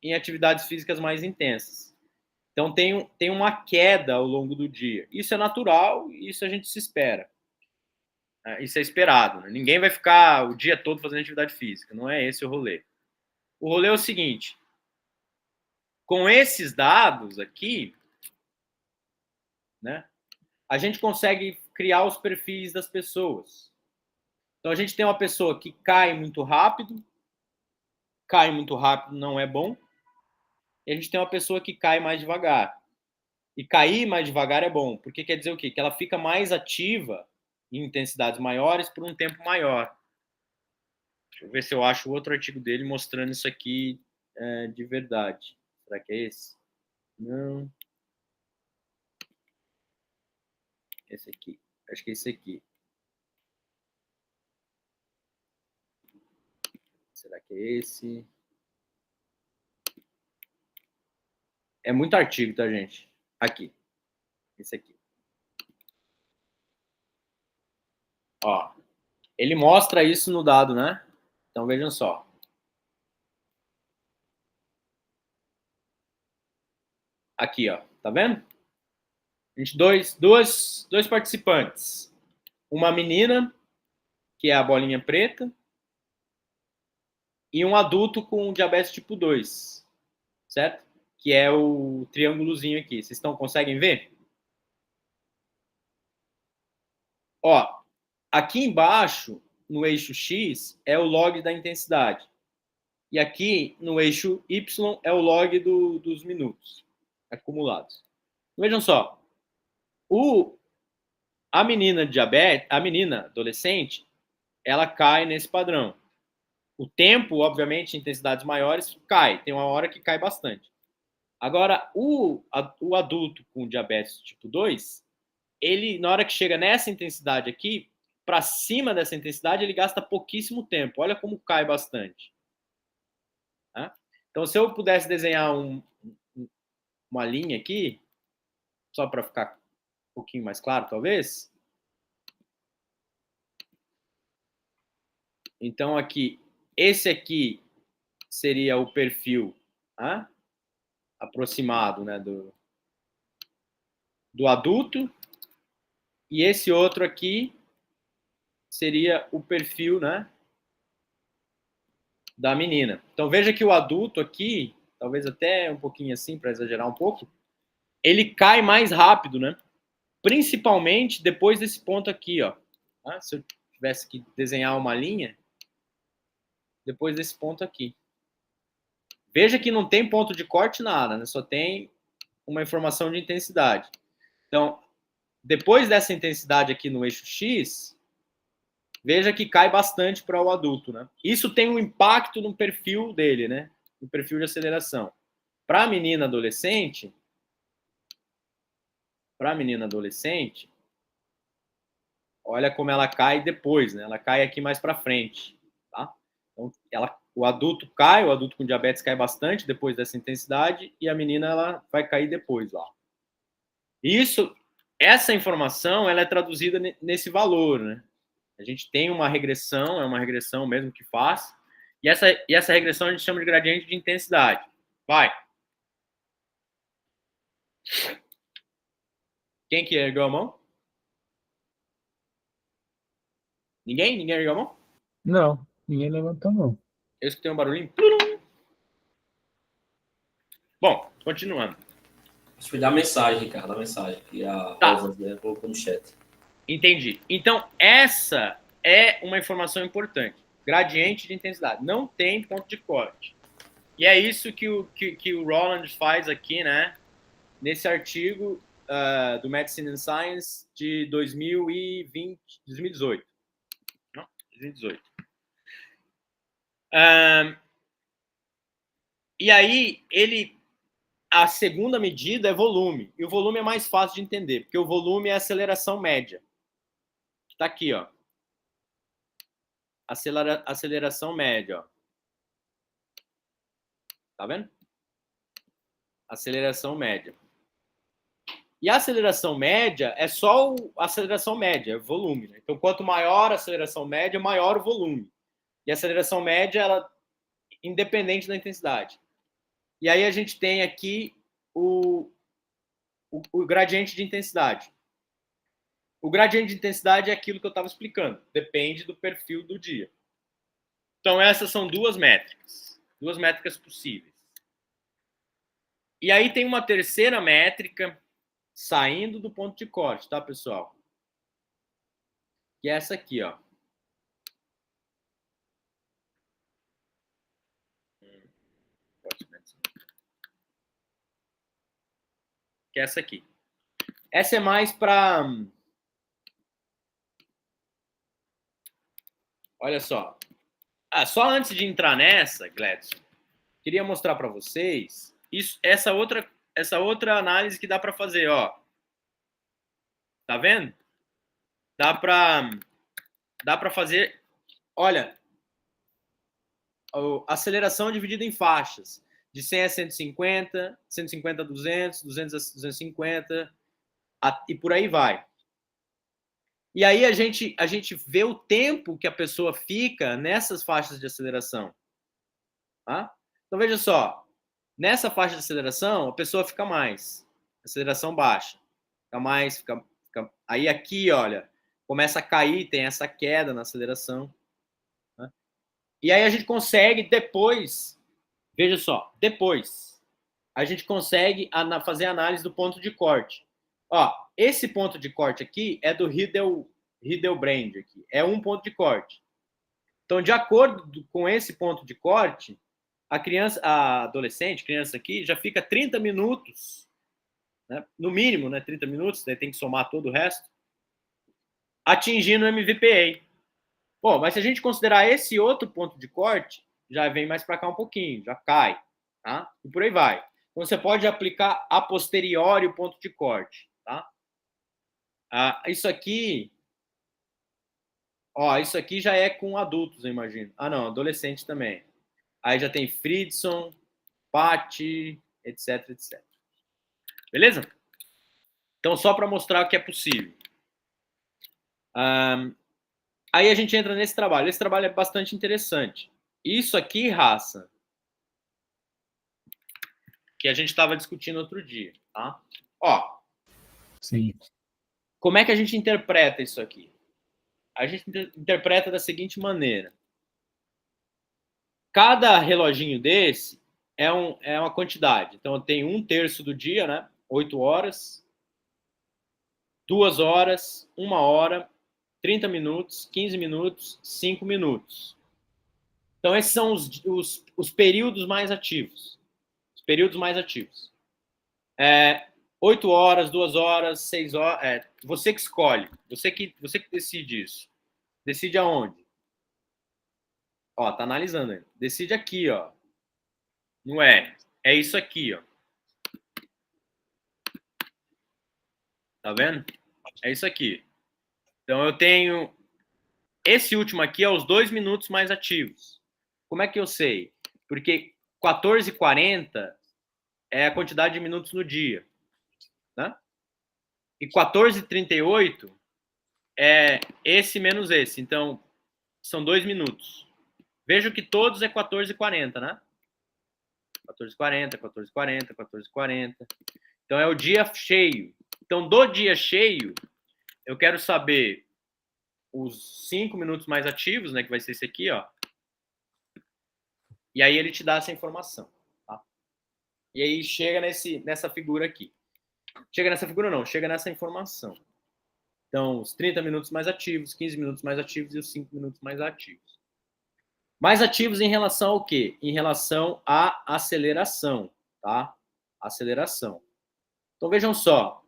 em atividades físicas mais intensas. Então, tem uma queda ao longo do dia. Isso é natural e isso a gente se espera. Isso é esperado. Né? Ninguém vai ficar o dia todo fazendo atividade física. Não é esse o rolê. O rolê é o seguinte. Com esses dados aqui, né, a gente consegue criar os perfis das pessoas. Então, a gente tem uma pessoa que cai muito rápido não é bom, e a gente tem uma pessoa que cai mais devagar. E cair mais devagar é bom, porque quer dizer o quê? Que ela fica mais ativa em intensidades maiores por um tempo maior. Deixa eu ver se eu acho outro artigo dele mostrando isso aqui de verdade. Será que é esse? Não. Esse aqui. Acho que é esse aqui. Será que é esse? É muito artigo, tá, gente? Aqui. Esse aqui. Ó. Ele mostra isso no dado, né? Então, vejam só. Aqui, ó. Tá vendo? A gente, dois participantes. Uma menina, que é a bolinha preta, e um adulto com diabetes tipo 2, certo? Que é o triângulozinho aqui. Vocês conseguem ver? Ó, aqui embaixo, no eixo X, é o log da intensidade. E aqui, no eixo Y, é o log dos minutos acumulados. Vejam só. A menina diabetes, a menina adolescente, ela cai nesse padrão. O tempo, obviamente, em intensidades maiores, cai. Tem uma hora que cai bastante. Agora, o adulto com diabetes tipo 2, ele, na hora que chega nessa intensidade aqui, para cima dessa intensidade, ele gasta pouquíssimo tempo. Olha como cai bastante. Tá? Então, se eu pudesse desenhar uma linha aqui, só para ficar um pouquinho mais claro, talvez. Então, aqui, esse aqui seria o perfil aproximado, né, do adulto, e esse outro aqui seria o perfil, né, da menina. Então, veja que o adulto aqui, talvez até um pouquinho assim, para exagerar um pouco, ele cai mais rápido, né? Principalmente depois desse ponto aqui, ó. Se eu tivesse que desenhar uma linha, depois desse ponto aqui. Veja que não tem ponto de corte, nada, né? Só tem uma informação de intensidade. Então, depois dessa intensidade aqui no eixo X, veja que cai bastante para o adulto, né? Isso tem um impacto no perfil dele, né? No perfil de aceleração. Para a menina adolescente, olha como ela cai depois, né? Ela cai aqui mais para frente, tá? Então, o adulto com diabetes cai bastante depois dessa intensidade e a menina ela vai cair depois lá. Essa informação ela é traduzida nesse valor, né? A gente tem uma regressão, é uma regressão mesmo que faz, e essa regressão a gente chama de gradiente de intensidade. Vai. Quem que ergueu a mão? Ninguém? Ninguém ergueu a mão? Não, ninguém levantou a mão. Eu escutei um barulhinho. Bom, continuando. Deixa eu dar a mensagem, Ricardo, a mensagem que a Rosa colocou no chat. Entendi. Então, essa é uma informação importante. Gradiente de intensidade. Não tem ponto de corte. E é isso que o Roland faz aqui, né? Nesse artigo do Medicine and Science de 2018. Não, 2018. E aí, a segunda medida é volume. E o volume é mais fácil de entender, porque o volume é a aceleração média. Está aqui, ó. Aceleração média, ó. Tá vendo? Aceleração média. E a aceleração média é só a aceleração média, é volume. Né? Então, quanto maior a aceleração média, maior o volume. E a aceleração média, ela independente da intensidade. E aí a gente tem aqui o gradiente de intensidade. O gradiente de intensidade é aquilo que eu estava explicando. Depende do perfil do dia. Então, essas são duas métricas possíveis. E aí tem uma terceira métrica saindo do ponto de corte, tá, pessoal? Que é essa aqui, ó. Que é essa aqui. Essa é mais para... Olha só. Só antes de entrar nessa, Gladson, queria mostrar para vocês essa outra análise que dá para fazer, ó. Tá vendo? Dá para fazer, olha, a aceleração dividida em faixas, de 100 a 150, 150 a 200, 200 a 250, e por aí vai. E aí a gente vê o tempo que a pessoa fica nessas faixas de aceleração. Tá? Então, veja só. Nessa faixa de aceleração, a pessoa fica mais. Aceleração baixa. Fica mais, fica... Aí aqui, olha, começa a cair, tem essa queda na aceleração. Tá? E aí a gente consegue depois, veja só, depois, a gente consegue fazer a análise do ponto de corte. Ó, esse ponto de corte aqui é do Hildebrand aqui. É um ponto de corte. Então, de acordo com esse ponto de corte, a adolescente, criança aqui, já fica 30 minutos, né, no mínimo, né, 30 minutos, né, tem que somar todo o resto, atingindo o MVPA. Bom, mas se a gente considerar esse outro ponto de corte, já vem mais para cá um pouquinho, já cai, tá? E por aí vai. Então, você pode aplicar a posteriori o ponto de corte, tá? Isso aqui, ó, isso aqui já é com adultos, eu imagino. Não, adolescente também. Aí já tem Fridson, Patti, etc, etc. Beleza? Então, só para mostrar o que é possível. Aí a gente entra nesse trabalho. Esse trabalho é bastante interessante. Isso aqui, raça, que a gente estava discutindo outro dia, tá? Ó. Sim. Como é que a gente interpreta isso aqui? A gente interpreta da seguinte maneira. Cada reloginho desse é uma quantidade. Então, eu tenho 1/3 do dia, né? 8 horas, 2 horas, 1 hora, 30 minutos, 15 minutos, 5 minutos. Então, esses são os períodos mais ativos. Os períodos mais ativos. 8 horas, 2 horas, 6 horas. Você que escolhe. Você que decide isso. Decide aonde? Ó, tá analisando aí. Decide aqui, ó. Não é. É isso aqui, ó. Tá vendo? É isso aqui. Então, eu tenho... Esse último aqui é os 2 minutos mais ativos. Como é que eu sei? Porque 14h40 é a quantidade de minutos no dia. Né? E 14h38 é esse menos esse. Então, são 2 minutos. Vejo que todos é 14h40, né? 14h40, 14h40, 14h40. Então, é o dia cheio. Então, do dia cheio, eu quero saber os 5 minutos mais ativos, né? Que vai ser esse aqui, ó. E aí ele te dá essa informação. Tá? E aí chega nessa figura aqui. Chega nessa figura não, chega nessa informação. Então, os 30 minutos mais ativos, 15 minutos mais ativos e os 5 minutos mais ativos. Mais ativos em relação ao quê? Em relação à aceleração, tá? Aceleração. Então, vejam só.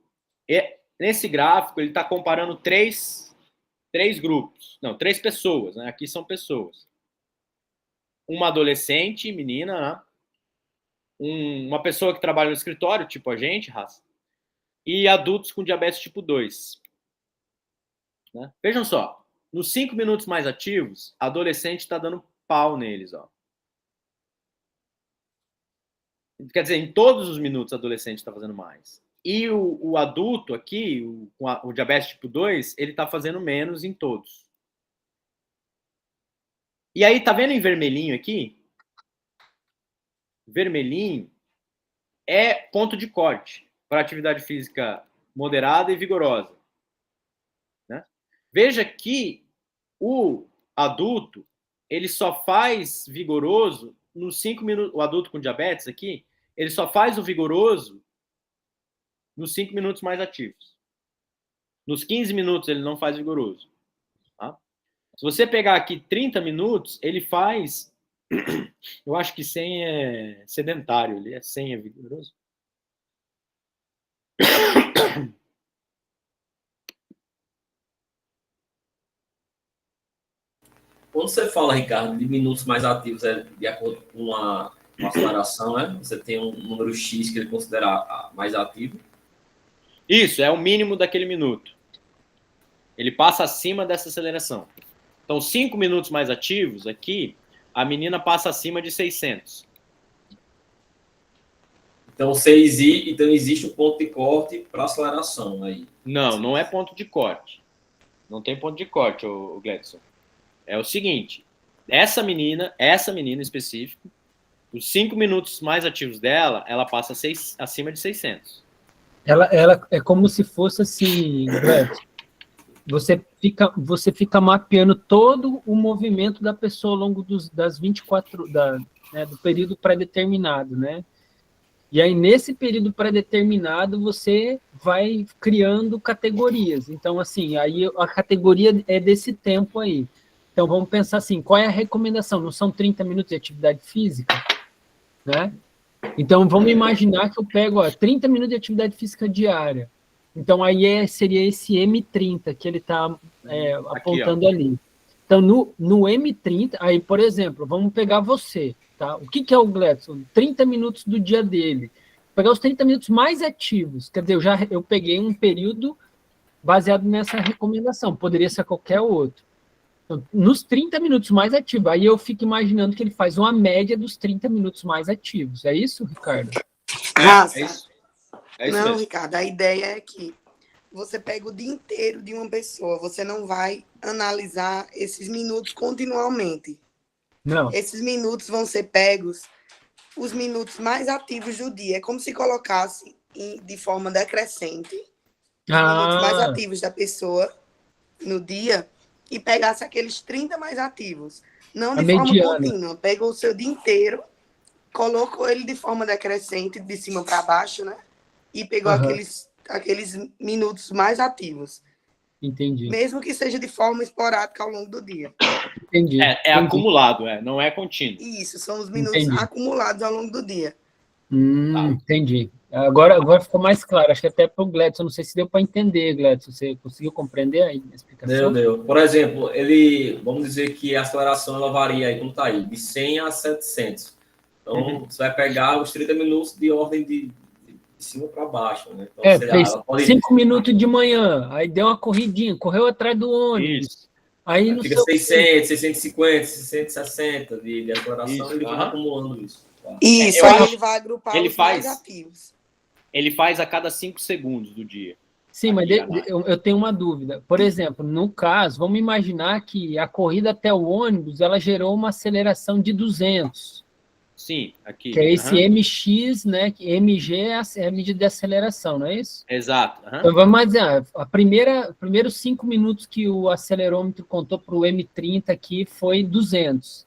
Nesse gráfico, ele está comparando três grupos. Não, 3 pessoas, né? Aqui são pessoas. Uma adolescente, menina, né? Uma pessoa que trabalha no escritório, tipo a gente, raça, e adultos com diabetes tipo 2. Né? Vejam só, nos 5 minutos mais ativos, a adolescente está dando pau neles. Ó. Quer dizer, em todos os minutos a adolescente está fazendo mais. E o adulto aqui, o diabetes tipo 2, ele está fazendo menos em todos. E aí, tá vendo em vermelhinho aqui? Vermelhinho é ponto de corte para atividade física moderada e vigorosa. Né? Veja que o adulto, ele só faz vigoroso nos 5 minutos. O adulto com diabetes aqui, ele só faz o vigoroso nos 5 minutos mais ativos. Nos 15 minutos ele não faz vigoroso. Tá? Se você pegar aqui 30 minutos, ele faz... Eu acho que 100 é sedentário, ele é 100 é vigoroso. Quando você fala, Ricardo, de minutos mais ativos, é de acordo com uma aceleração, né? Você tem um número X que ele considera mais ativo. Isso, é o mínimo daquele minuto. Ele passa acima dessa aceleração. Então, 5 minutos mais ativos, aqui, a menina passa acima de 600. Então, existe um ponto de corte para aceleração aí. Não é ponto de corte. Não tem ponto de corte, o Gledson. É o seguinte, essa menina específica, os 5 minutos mais ativos dela, ela passa acima de 600. Ela é como se fosse assim, Gledson. Você fica mapeando todo o movimento da pessoa ao longo das 24 do período pré-determinado, né? E aí, nesse período pré-determinado, você vai criando categorias. Então, assim, aí a categoria é desse tempo aí. Então, vamos pensar assim, qual é a recomendação? Não são 30 minutos de atividade física? Né? Então, vamos imaginar que eu pego 30 minutos de atividade física diária. Então, aí seria esse M30 que ele está apontando aqui, ali. Então, no M30, aí, por exemplo, vamos pegar você. Tá? O que é o Gledson? 30 minutos do dia dele. Vou pegar os 30 minutos mais ativos. Quer dizer, eu peguei um período baseado nessa recomendação. Poderia ser qualquer outro. Então, nos 30 minutos mais ativos. Aí eu fico imaginando que ele faz uma média dos 30 minutos mais ativos. É isso, Ricardo? É isso. É isso não, mesmo. Ricardo, a ideia é que você pega o dia inteiro de uma pessoa. Você não vai analisar esses minutos continuamente. Não. Esses minutos vão ser pegos os minutos mais ativos do dia. É como se colocasse de forma decrescente os minutos mais ativos da pessoa no dia e pegasse aqueles 30 mais ativos. Não de forma contínua. Pegou o seu dia inteiro, colocou ele de forma decrescente, de cima para baixo, né? E pegou aqueles minutos mais ativos. Entendi. Mesmo que seja de forma esporádica ao longo do dia. Entendi. É acumulado, não é contínuo. Isso, são os minutos acumulados ao longo do dia. Entendi. Agora ficou mais claro. Acho que até para o Gledson, não sei se deu para entender, Gledson. Você conseguiu compreender a explicação? Deu. Por exemplo, vamos dizer que a aceleração ela varia aí, como está aí, de 100 a 700. Então, você vai pegar os 30 minutos de ordem de cima para baixo, né? Então, fez 5 minutos de manhã, aí deu uma corridinha, correu atrás do ônibus. Isso. Aí no fica 600, 650, 660 de aceleração, ele vai acumulando isso. Isso, aí ele vai agrupar os mais ativos. Ele faz a cada 5 segundos do dia. Sim, mas eu tenho uma dúvida. Por exemplo, no caso, vamos imaginar que a corrida até o ônibus, ela gerou uma aceleração de 200. Sim, aqui. Que é esse MX, né? Que MG é a medida de aceleração, não é isso? Exato. Então, vamos dizer, primeiros 5 minutos que o acelerômetro contou para o M30 aqui foi 200.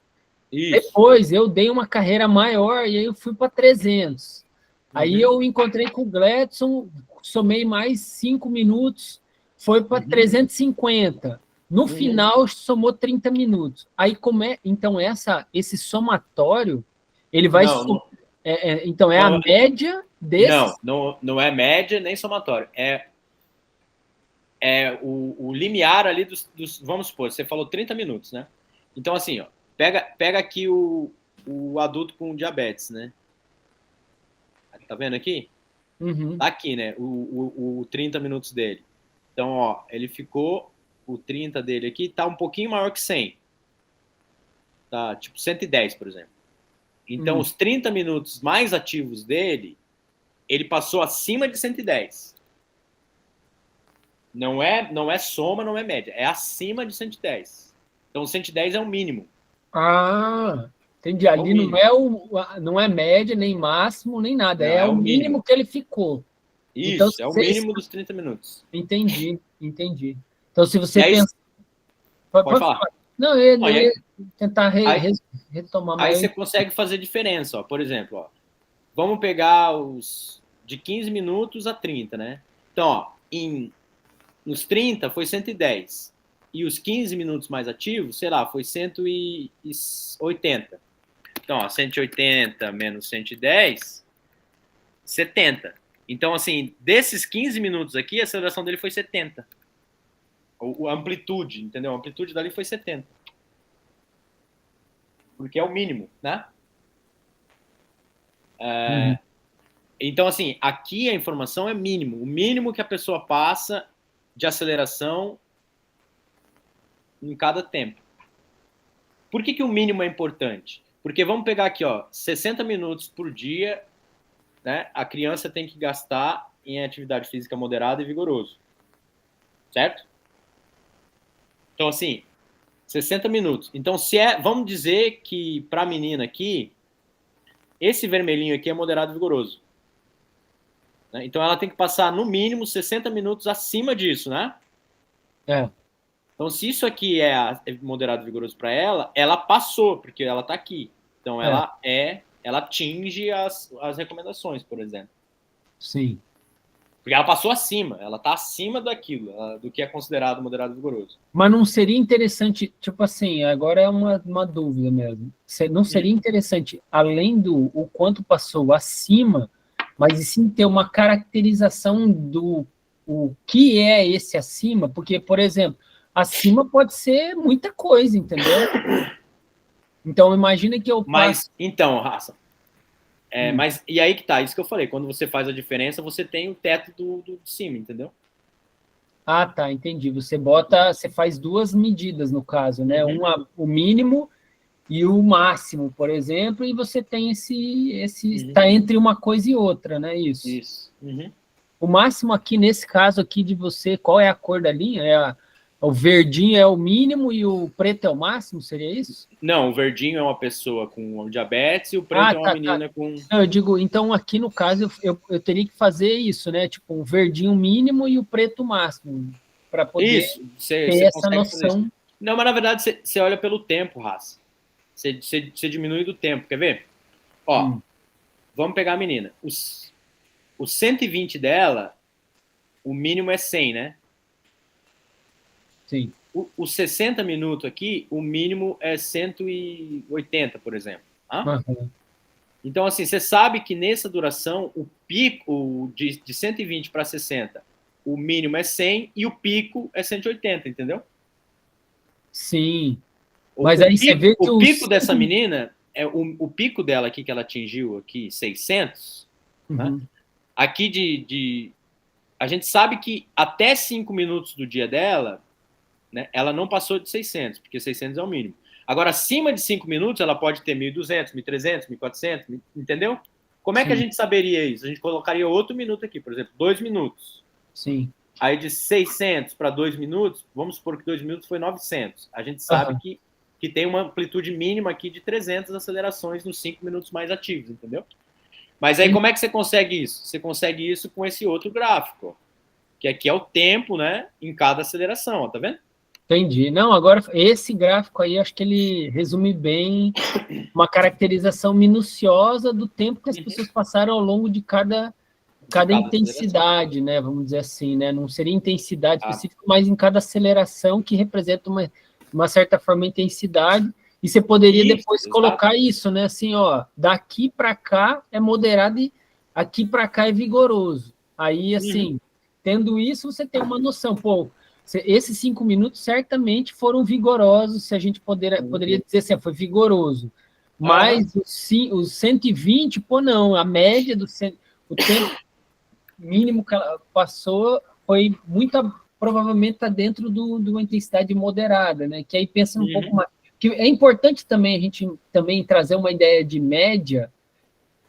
Isso. Depois eu dei uma carreira maior e aí eu fui para 300. Aí eu encontrei com o Gledson, somei mais 5 minutos, foi para 350. No final, somou 30 minutos. Aí, então, esse somatório, ele vai... Então, a média desse... Não é média nem somatório. É o limiar ali dos... Vamos supor, você falou 30 minutos, né? Então, assim, ó, pega aqui o adulto com diabetes, né? Tá vendo aqui? Tá aqui, né? O 30 minutos dele. Então, ó, ele ficou... O 30 dele aqui tá um pouquinho maior que 100. Tá, tipo 110, por exemplo. Então, os 30 minutos mais ativos dele, ele passou acima de 110. Não é soma, não é média. É acima de 110. Então, 110 é o mínimo. Ah, entendi. Ali não é média, nem máximo, nem nada. É o mínimo que ele ficou. Isso, então, é o mínimo dos 30 minutos. Entendi. Então, se você pensa... Pode falar. Não, eu ia tentar retomar mais. Aí você consegue fazer diferença, ó. Por exemplo, ó, vamos pegar os de 15 minutos a 30, né? Então, ó, nos 30 foi 110. E os 15 minutos mais ativos, sei lá, foi 180. Então, ó, 180 menos 110, 70. Então, assim, desses 15 minutos aqui, a aceleração dele foi 70. A amplitude, entendeu? A amplitude dali foi 70. Porque é o mínimo, né? Então, assim, aqui a informação é mínimo. O mínimo que a pessoa passa de aceleração em cada tempo. Por que o mínimo é importante? Porque vamos pegar aqui, ó, 60 minutos por dia, né? A criança tem que gastar em atividade física moderada e vigoroso. Certo? Então, assim, 60 minutos. Então, vamos dizer que para a menina aqui, esse vermelhinho aqui é moderado e vigoroso. Né? Então, ela tem que passar, no mínimo, 60 minutos acima disso, né? Então, se isso aqui é moderado e vigoroso para ela, ela passou, porque ela está aqui. Então, ela atinge as recomendações, por exemplo. Sim. Porque ela passou acima, ela está acima daquilo, do que é considerado moderado e vigoroso. Mas não seria interessante, tipo assim, agora é uma dúvida mesmo. Não seria interessante, além do o quanto passou acima, mas e sim ter uma caracterização do o que é esse acima? Porque, por exemplo, acima pode ser muita coisa, entendeu? Então, imagina que eu passo... Mas, então, Raça, mas, e aí que tá, isso que eu falei, quando você faz a diferença, você tem o teto do de cima, entendeu? Ah, tá, entendi. Você faz duas medidas, no caso, né? O mínimo e o máximo, por exemplo, e você tem tá entre uma coisa e outra, né? Isso. O máximo aqui, nesse caso aqui de você, qual é a cor da linha? O verdinho é o mínimo e o preto é o máximo, seria isso? Não, o verdinho é uma pessoa com diabetes e o preto é uma menina com... Não, eu digo, então aqui no caso eu teria que fazer isso, né? Tipo, um verdinho mínimo e o preto máximo, para poder ter essa noção. Não, mas na verdade você olha pelo tempo, Raça. Você diminui do tempo, quer ver? Ó, vamos pegar a menina. Os 120 dela, o mínimo é 100, né? Sim. Os 60 minutos aqui, o mínimo é 180, por exemplo. Tá? Uhum. Então, assim, você sabe que nessa duração, o pico de 120 para 60, o mínimo é 100 e o pico é 180, entendeu? Sim. Mas aí você vê que o pico dessa menina, o pico dela aqui, que ela atingiu aqui, 600, né? Aqui a gente sabe que até 5 minutos do dia dela, né, ela não passou de 600, porque 600 é o mínimo. Agora, acima de 5 minutos, ela pode ter 1.200, 1.300, 1.400, entendeu? Como é que a gente saberia isso? A gente colocaria outro minuto aqui, por exemplo, 2 minutos. Sim. Aí de 600 para 2 minutos, vamos supor que 2 minutos foi 900. A gente sabe que tem uma amplitude mínima aqui de 300 acelerações nos 5 minutos mais ativos, entendeu? Mas aí como é que você consegue isso? Você consegue isso com esse outro gráfico, que aqui é o tempo, né, em cada aceleração, ó, tá vendo? Entendi. Não, agora, esse gráfico aí, acho que ele resume bem uma caracterização minuciosa do tempo que as pessoas passaram ao longo de cada intensidade, né? Vamos dizer assim, né? Não seria intensidade específica, mas em cada aceleração que representa uma certa forma intensidade. E você poderia depois colocar isso, né? Assim, ó, daqui para cá é moderado e aqui para cá é vigoroso. Aí, assim, tendo isso, você tem uma noção, pô, esses 5 minutos certamente foram vigorosos, se a gente poderia dizer assim, foi vigoroso. Mas os 120, pô, não, a média o tempo mínimo que ela passou foi provavelmente está dentro de uma intensidade moderada, né? Que aí pensa um pouco mais. Que é importante também a gente também trazer uma ideia de média,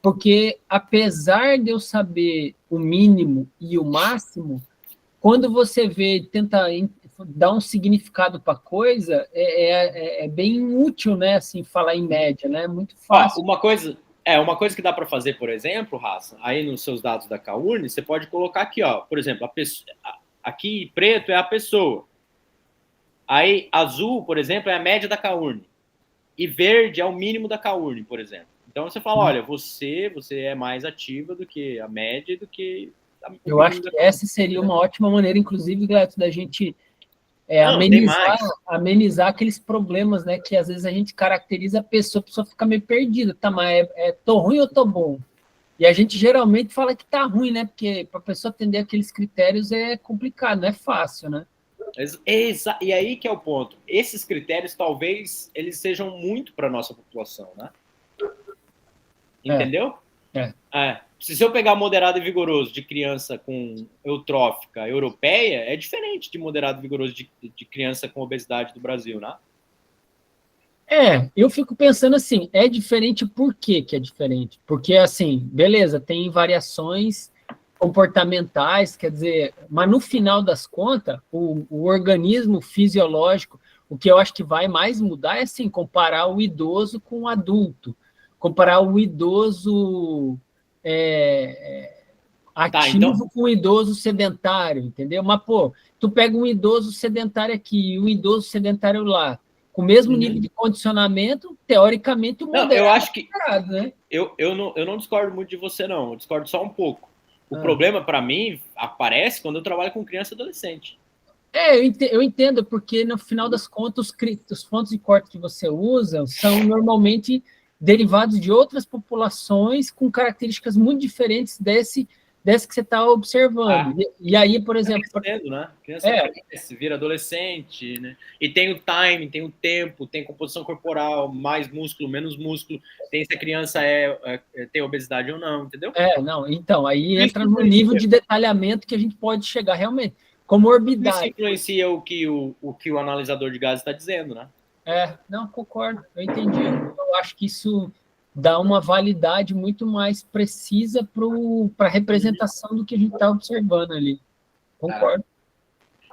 porque apesar de eu saber o mínimo e o máximo, quando você tenta dar um significado para a coisa, é bem útil, né? Assim, falar em média, né? É muito fácil. Uma coisa que dá para fazer, por exemplo, Raça, aí nos seus dados da Kaurne, você pode colocar aqui, ó, por exemplo, aqui preto é a pessoa. Aí azul, por exemplo, é a média da Kaurne. E verde é o mínimo da Kaurne, por exemplo. Então você fala, olha, você é mais ativa do que a média e do que eu acho que essa seria uma ótima maneira, inclusive, Gleto, da gente amenizar aqueles problemas, né? Que às vezes a gente caracteriza a pessoa fica meio perdida, tá? Mas tô ruim ou tô bom? E a gente geralmente fala que tá ruim, né? Porque para a pessoa atender aqueles critérios é complicado, não é fácil, né? E aí que é o ponto. Esses critérios, talvez, eles sejam muito para a nossa população, né? Entendeu? Se eu pegar moderado e vigoroso de criança com eutrófica europeia, é diferente de moderado e vigoroso de criança com obesidade do Brasil, né? Eu fico pensando assim, é diferente por quê que é diferente? Porque, assim, beleza, tem variações comportamentais, quer dizer, mas no final das contas, o organismo fisiológico, o que eu acho que vai mais mudar é, assim, comparar o idoso com o adulto, comparar o idoso ativo com o idoso sedentário, entendeu? Mas, pô, tu pega um idoso sedentário aqui e um idoso sedentário lá, com o mesmo nível de condicionamento, teoricamente, o moderado, eu acho que né? eu não discordo muito de você, não. Eu discordo só um pouco. O problema, para mim, aparece quando eu trabalho com criança e adolescente. Eu entendo, porque no final das contas, os pontos de corte que você usa são normalmente derivados de outras populações com características muito diferentes desse que você está observando. E aí, por exemplo... Né? Criança cresce, vira adolescente, né? E tem o timing, tem o tempo, tem composição corporal, mais músculo, menos músculo, tem se a criança tem obesidade ou não, entendeu? Não, então, aí entra no nível de detalhamento que a gente pode chegar realmente. Comorbidade. Isso influencia o que o analisador de gases está dizendo, né? Não, concordo, eu entendi. Eu acho que isso dá uma validade muito mais precisa para a representação do que a gente está observando ali. Concordo.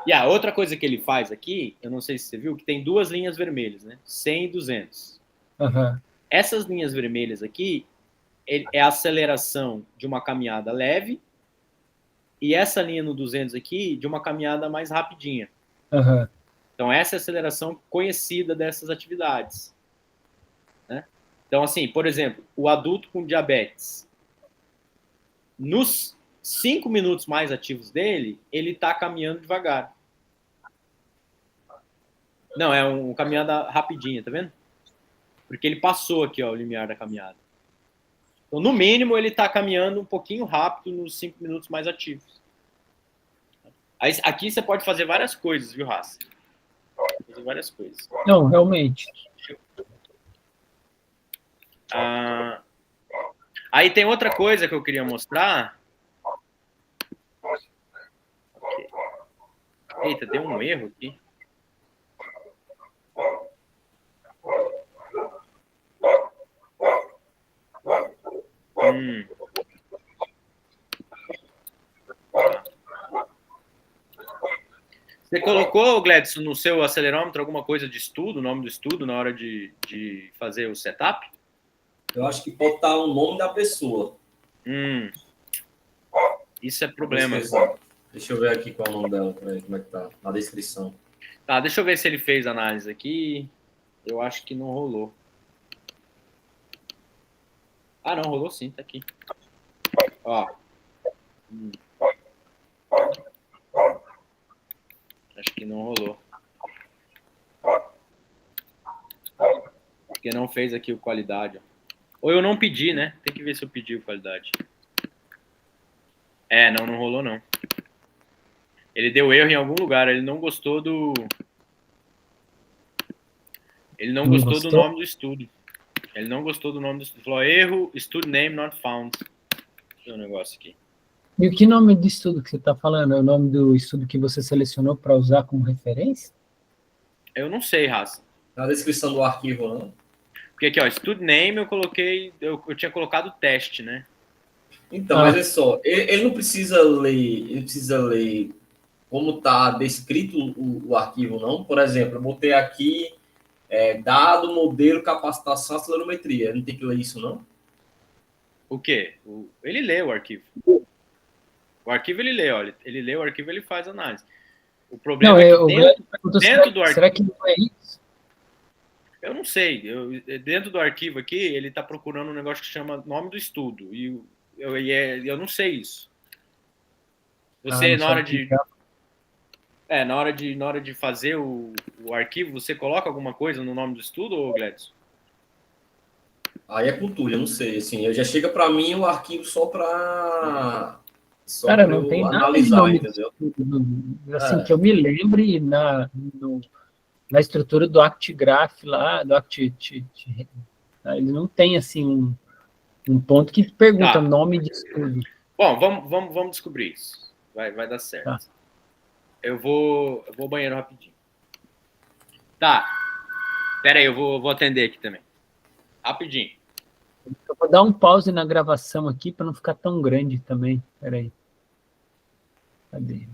E a outra coisa que ele faz aqui, eu não sei se você viu, que tem 2 linhas vermelhas, né? 100 e 200. Essas linhas vermelhas aqui é a aceleração de uma caminhada leve e essa linha no 200 aqui de uma caminhada mais rapidinha. Então, essa é a aceleração conhecida dessas atividades. Né? Então, assim, por exemplo, o adulto com diabetes, nos 5 minutos mais ativos dele, ele está caminhando devagar. Não, é uma caminhada rapidinha, tá vendo? Porque ele passou aqui, ó, o limiar da caminhada. Então, no mínimo, ele está caminhando um pouquinho rápido nos 5 minutos mais ativos. Aí, aqui você pode fazer várias coisas, viu, Raça? Fazer várias coisas. Não, realmente. Aí tem outra coisa que eu queria mostrar. Okay. Eita, deu um erro aqui. Você colocou, Gledson, no seu acelerômetro alguma coisa de estudo, nome do estudo, na hora de fazer o setup? Eu acho que pode estar o nome da pessoa. Isso é problema. Deixa eu ver aqui qual é o nome dela, como é que tá, na descrição. Tá, deixa eu ver se ele fez análise aqui. Eu acho que não rolou. Ah, não, rolou sim, tá aqui. Ó. Acho que não rolou. Porque não fez aqui o qualidade. Ou eu não pedi, né? Tem que ver se eu pedi o qualidade. Não rolou não. Ele deu erro em algum lugar, ele não gostou do... Ele não gostou do nome do estudo. Ele não gostou do nome do estudo. Falou, erro, study name not found. Deixa eu ver um negócio aqui. E o que nome de estudo que você está falando? É o nome do estudo que você selecionou para usar como referência? Eu não sei, Raça. Na descrição do arquivo, não? Porque aqui, ó, study name eu coloquei... Eu tinha colocado teste, né? Então, mas é só, ele não precisa ler, ele precisa ler como está descrito o arquivo, não? Por exemplo, eu botei aqui dado, modelo, capacitação, acelerometria. Ele não tem que ler isso, não? O quê? Ele lê o arquivo. O arquivo ele lê, olha. Ele lê o arquivo, ele faz análise. O problema é que dentro do arquivo... Será que não é isso? Eu não sei. Dentro do arquivo aqui, ele está procurando um negócio que chama nome do estudo. E eu não sei isso. Você, na hora de fazer o arquivo, você coloca alguma coisa no nome do estudo, ou Gledson? Aí é cultura, eu não sei. Assim, já chega para mim o arquivo só para... Cara, não tem nada de nome, entendeu? Assim, que eu me lembre na estrutura do ActGraph lá, do ele não tem, assim, um ponto que pergunta nome de estudo. Bom, vamos descobrir isso. Vai dar certo. Tá. Eu vou ao banheiro rapidinho. Tá. Pera aí, eu vou atender aqui também. Rapidinho. Eu vou dar um pause na gravação aqui para não ficar tão grande também. Espera aí. Cadê?